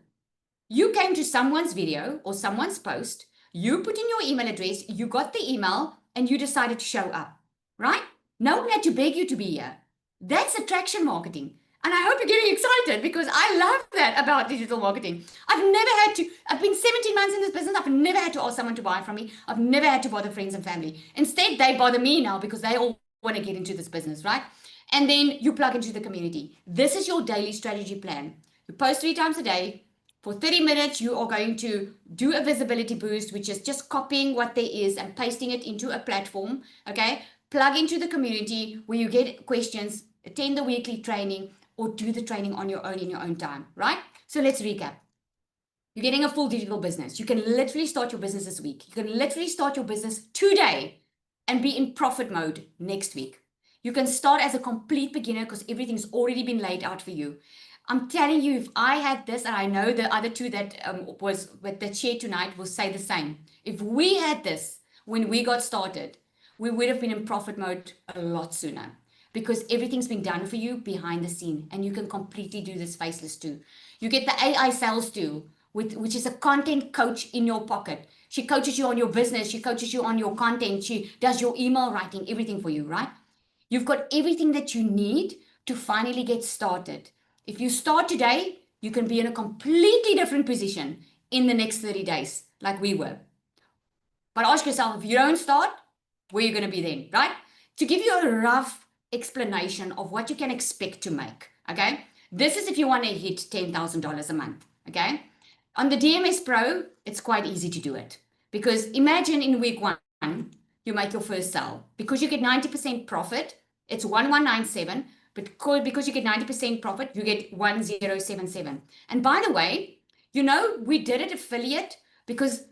You came to someone's video or someone's post, you put in your email address, you got the email, and you decided to show up, right? No one had to beg you to be here. That's attraction marketing. And I hope you're getting excited, because I love that about digital marketing. I've been 17 months in this business. I've never had to ask someone to buy from me. I've never had to bother friends and family. Instead, they bother me now because they all want to get into this business, right? And then you plug into the community. This is your daily strategy plan. You post 3 times a day. For 30 minutes, you are going to do a visibility boost, which is just copying what there is and pasting it into a platform, okay? Plug into the community where you get questions, attend the weekly training, or do the training on your own in your own time, right? So let's recap. You're getting a full digital business. You can literally start your business this week. You can literally start your business today and be in profit mode next week. You can start as a complete beginner because everything's already been laid out for you. I'm telling you, if I had this, and I know the other two that was with the chair tonight will say the same. If we had this when we got started, we would have been in profit mode a lot sooner because everything's been done for you behind the scene, and you can completely do this faceless too. You get the AI sales tool, which is a content coach in your pocket. She coaches you on your business. She coaches you on your content. She does your email writing, everything for you, right? You've got everything that you need to finally get started. If you start today, you can be in a completely different position in the next 30 days, like we were. But ask yourself, if you don't start, where are you going to be then, right? To give you a rough explanation of what you can expect to make, okay? This is if you want to hit $10,000 a month, okay? On the DMS Pro, it's quite easy to do it. Because imagine in week 1, you make your first sale. Because you get 90% profit, it's 1197, but because you get 90% profit, you get 1077. And by the way, you know, we did it affiliate because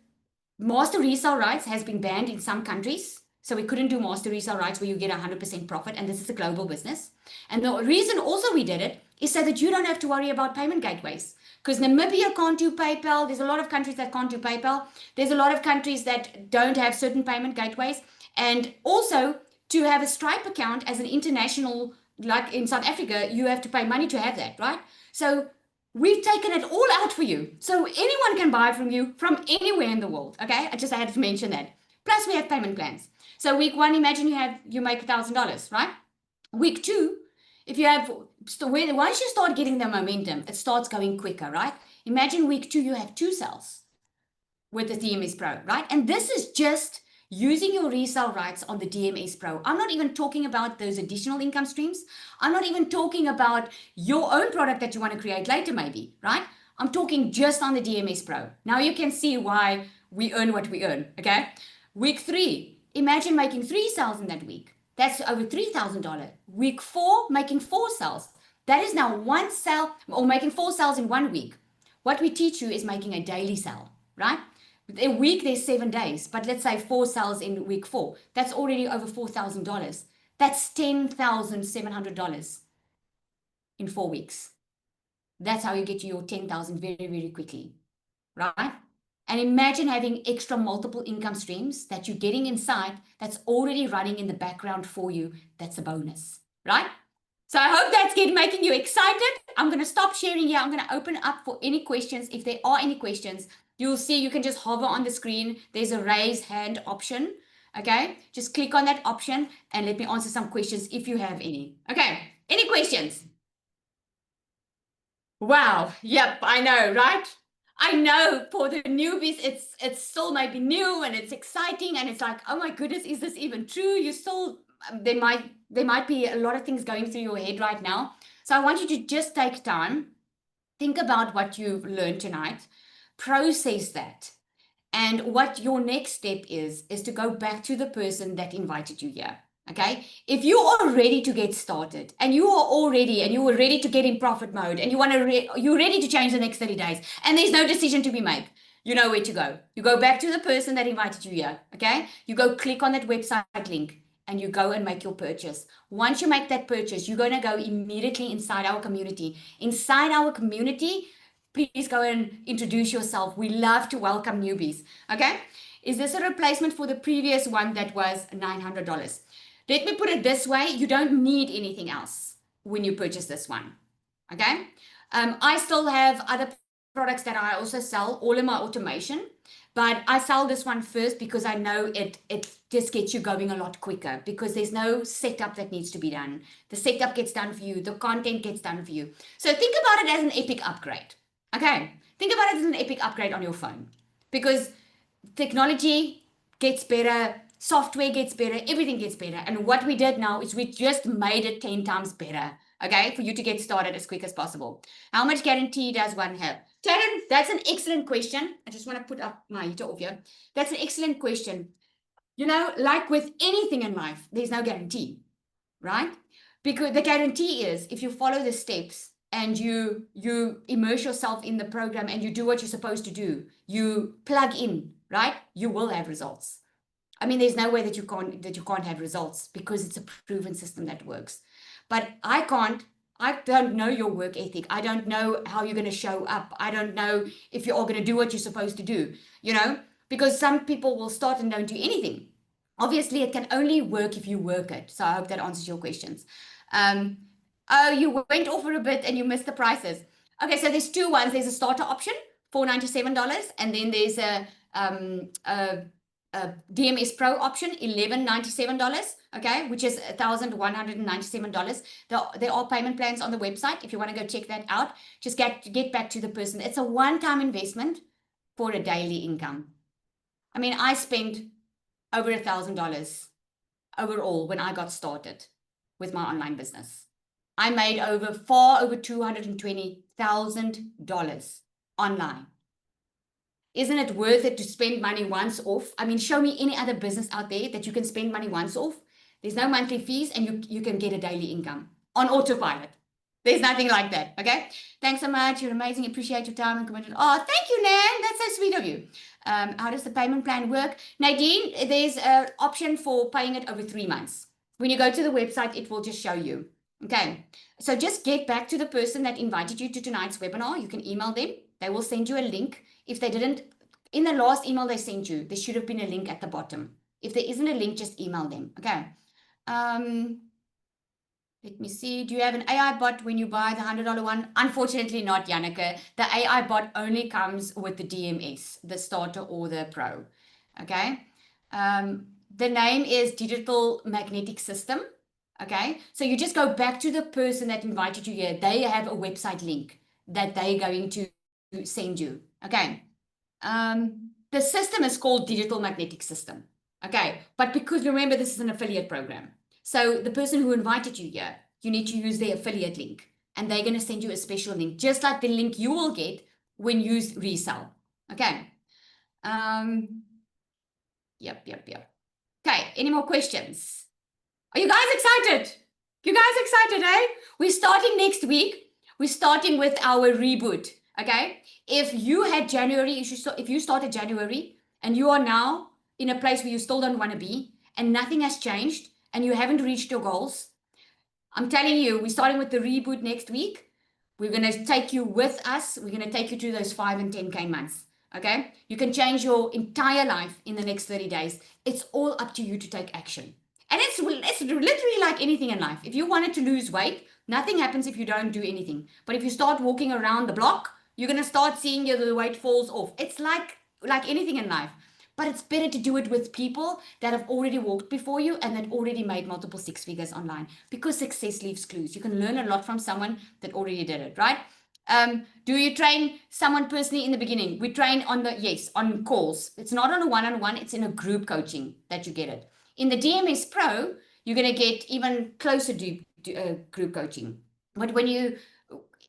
master resale rights has been banned in some countries. So we couldn't do master resale rights where you get 100% profit. And this is a global business. And the reason also we did it is so that you don't have to worry about payment gateways. Because Namibia can't do PayPal. There's a lot of countries that can't do PayPal. There's a lot of countries that don't have certain payment gateways. And also, to have a Stripe account as an international, like in South Africa, you have to pay money to have that, right? So we've taken it all out for you. So anyone can buy from you from anywhere in the world, okay? I had to mention that. Plus, we have payment plans. So week 1, imagine you make $1,000, right? Week 2, if you have, once you start getting the momentum, it starts going quicker, right? Imagine week 2, you have 2 sales with the DMS Pro, right? And this is just using your resale rights on the DMS Pro. I'm not even talking about those additional income streams. I'm not even talking about your own product that you want to create later, maybe, right? I'm talking just on the DMS Pro. Now you can see why we earn what we earn, okay? Week 3, imagine making 3 sales in that week. That's over $3,000. Week 4, making 4 sales. That is now 1 sale, or making 4 sales in 1 week. What we teach you is making a daily sale, right? A week, there's 7 days, but let's say 4 sales in week 4. That's already over $4,000. That's $10,700 in 4 weeks. That's how you get to your 10,000 very, very quickly, right? And imagine having extra multiple income streams that you're getting inside that's already running in the background for you. That's a bonus, right? So I hope that's making you excited. I'm going to stop sharing here. I'm going to open up for any questions. If there are any questions, you'll see you can just hover on the screen. There's a raise hand option. Okay, just click on that option and let me answer some questions if you have any. Okay, any questions? Wow, yep, I know, right? I know for the newbies, it's still maybe new and it's exciting and it's like, oh my goodness, is this even true? You still, there might be a lot of things going through your head right now. So I want you to just take time, think about what you've learned tonight, process that. And what your next step is to go back to the person that invited you here. Okay, if you are ready to get started and you are ready to get in profit mode and you're ready to change the next 30 days and there's no decision to be made, you know where to go. You go back to the person that invited you here. Okay, you go click on that website link and you go and make your purchase. Once you make that purchase, you're going to go immediately inside our community. Inside our community, please go and introduce yourself. We love to welcome newbies. Okay, is this a replacement for the previous one that was $900? Let me put it this way, you don't need anything else when you purchase this one, okay? I still have other products that I also sell, all in my automation, but I sell this one first because I know it just gets you going a lot quicker because there's no setup that needs to be done. The setup gets done for you, the content gets done for you. So think about it as an epic upgrade, okay? Think about it as an epic upgrade on your phone because technology gets better, software gets better, everything gets better. And what we did now is we just made it 10 times better. okay, for you to get started as quick as possible. How much guarantee does one have? Taryn, that's an excellent question. I just want to put up my heater off here. That's an excellent question. You know, like with anything in life, there's no guarantee, right? Because the guarantee is if you follow the steps and you immerse yourself in the program and you do what you're supposed to do, you plug in, right? You will have results. I mean, there's no way that you can't have results because it's a proven system that works. But I don't know your work ethic. I don't know how you're going to show up. I don't know if you're all going to do what you're supposed to do, you know, because some people will start and don't do anything. Obviously, it can only work if you work it. So I hope that answers your questions. Oh, you went off for a bit and you missed the prices. Okay, so there's two ones. There's a starter option, $497, and then there's a DMS Pro option, $1,197, okay, which is $1,197. There are payment plans on the website. If you want to go check that out, just get back to the person. It's a one-time investment for a daily income. I mean, I spent over $1,000 overall when I got started with my online business. I made far over $220,000 online. Isn't it worth it to spend money once off? I mean, show me any other business out there that you can spend money once off. There's no monthly fees and you can get a daily income on autopilot. There's nothing like that, okay? Thanks so much. You're amazing. Appreciate your time and commitment. Oh, thank you, Nan. That's so sweet of you. How does the payment plan work? Nadine, there's an option for paying it over 3 months. When you go to the website, it will just show you. Okay, so just get back to the person that invited you to tonight's webinar. You can email them. They will send you a link. If they didn't, in the last email they sent you, there should have been a link at the bottom. If there isn't a link, just email them. Okay. Let me see. Do you have an AI bot when you buy the $100 one? Unfortunately not, Janneke. The AI bot only comes with the DMS, the starter or the pro. Okay. The name is Digital Magnetic System. Okay. So you just go back to the person that invited you here. They have a website link that they're going to send you. Okay. The system is called Digital Magnetic System. Okay. But because remember, this is an affiliate program. So the person who invited you here, you need to use their affiliate link and they're going to send you a special link, just like the link you will get when you resell. Okay. Yep. Okay. Any more questions? Are you guys excited? You guys excited, eh? We're starting next week. We're starting with our reboot. Okay. If you had January, if you started January and you are now in a place where you still don't want to be and nothing has changed, and you haven't reached your goals, I'm telling you, we're starting with the reboot next week. We're going to take you with us. We're going to take you to those 5 and 10K months. Okay. You can change your entire life in the next 30 days. It's all up to you to take action. And it's literally like anything in life. If you wanted to lose weight, nothing happens if you don't do anything. But if you start walking around the block, you're going to start seeing the weight falls off. It's like anything in life. But it's better to do it with people that have already walked before you and that already made multiple 6 figures online, because success leaves clues. You can learn a lot from someone that already did it, right? Do you train someone personally in the beginning? We train on calls. It's not on a one-on-one, it's in a group coaching that you get it. In the DMS Pro, you're going to get even closer to group coaching. But when you,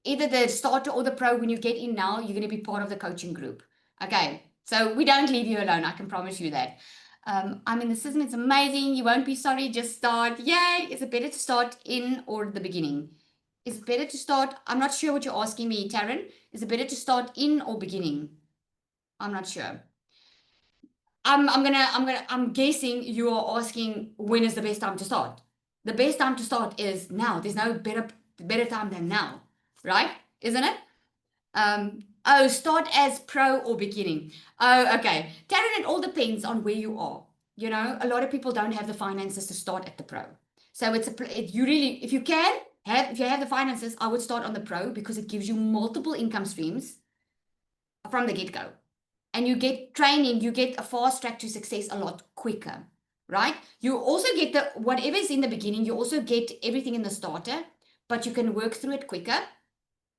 either the starter or the pro, when you get in now, you're going to be part of the coaching group. Okay. So we don't leave you alone. I can promise you that. I'm in the system. It's amazing. You won't be sorry. Just start. Yay. Is it better to start in or the beginning? Is it better to start? I'm not sure what you're asking me, Taryn. Is it better to start in or beginning? I'm not sure. I'm guessing you are asking when is the best time to start. The best time to start is now. There's no better time than now, right? Isn't it? Oh, start as pro or beginning. Oh, okay. Taryn, it all depends on where you are. You know, a lot of people don't have the finances to start at the pro. So if you have the finances, I would start on the pro because it gives you multiple income streams from the get-go. And you get training, you get a fast track to success a lot quicker, right? You also get whatever's in the beginning, you also get everything in the starter, but you can work through it quicker.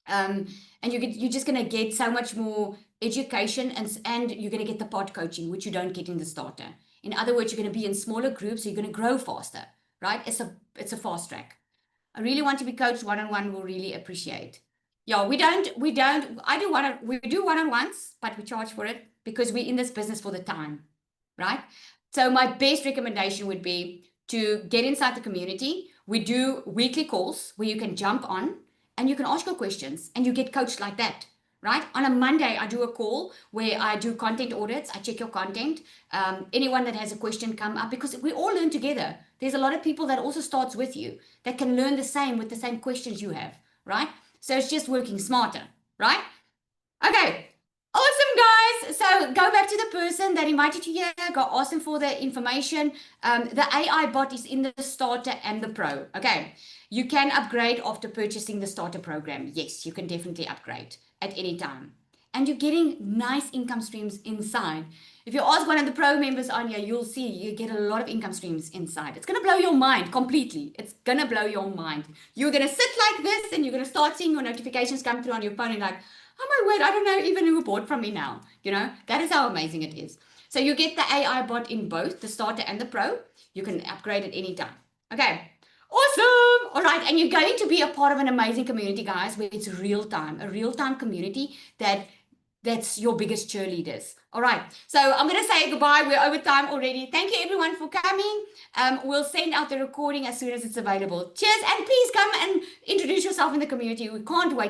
And you're just going to get so much more education and you're going to get the pod coaching, which you don't get in the starter. In other words, you're going to be in smaller groups, so you're going to grow faster, right? It's a fast track. I really want to be coached one-on-one, we'll really appreciate. Yeah, we do one-on-ones, but we charge for it because we're in this business for the time, right? So my best recommendation would be to get inside the community. We do weekly calls where you can jump on and you can ask your questions and you get coached like that, right? On a Monday, I do a call where I do content audits. I check your content. Anyone that has a question come up, because we all learn together. There's a lot of people that also starts with you that can learn the same with the same questions you have, right? So it's just working smarter, right? Okay. Awesome, guys. So go back to the person that invited you here, go ask them for the information. The AI bot is in the starter and the pro. Okay. You can upgrade after purchasing the starter program. Yes, you can definitely upgrade at any time. And you're getting nice income streams inside. If you ask one of the pro members on here, you'll see you get a lot of income streams inside. It's going to blow your mind completely. It's going to blow your mind. You're going to sit like this and you're going to start seeing your notifications come through on your phone and like, oh my word, I don't know even who bought from me now. You know, that is how amazing it is. So you get the AI bot in both the starter and the pro. You can upgrade at any time. Okay. Awesome. All right. And you're going to be a part of an amazing community, guys, where it's real time, a real time community that's your biggest cheerleaders. All right. So I'm going to say goodbye. We're over time already. Thank you, everyone, for coming. We'll send out the recording as soon as it's available. Cheers. And please come and introduce yourself in the community. We can't wait.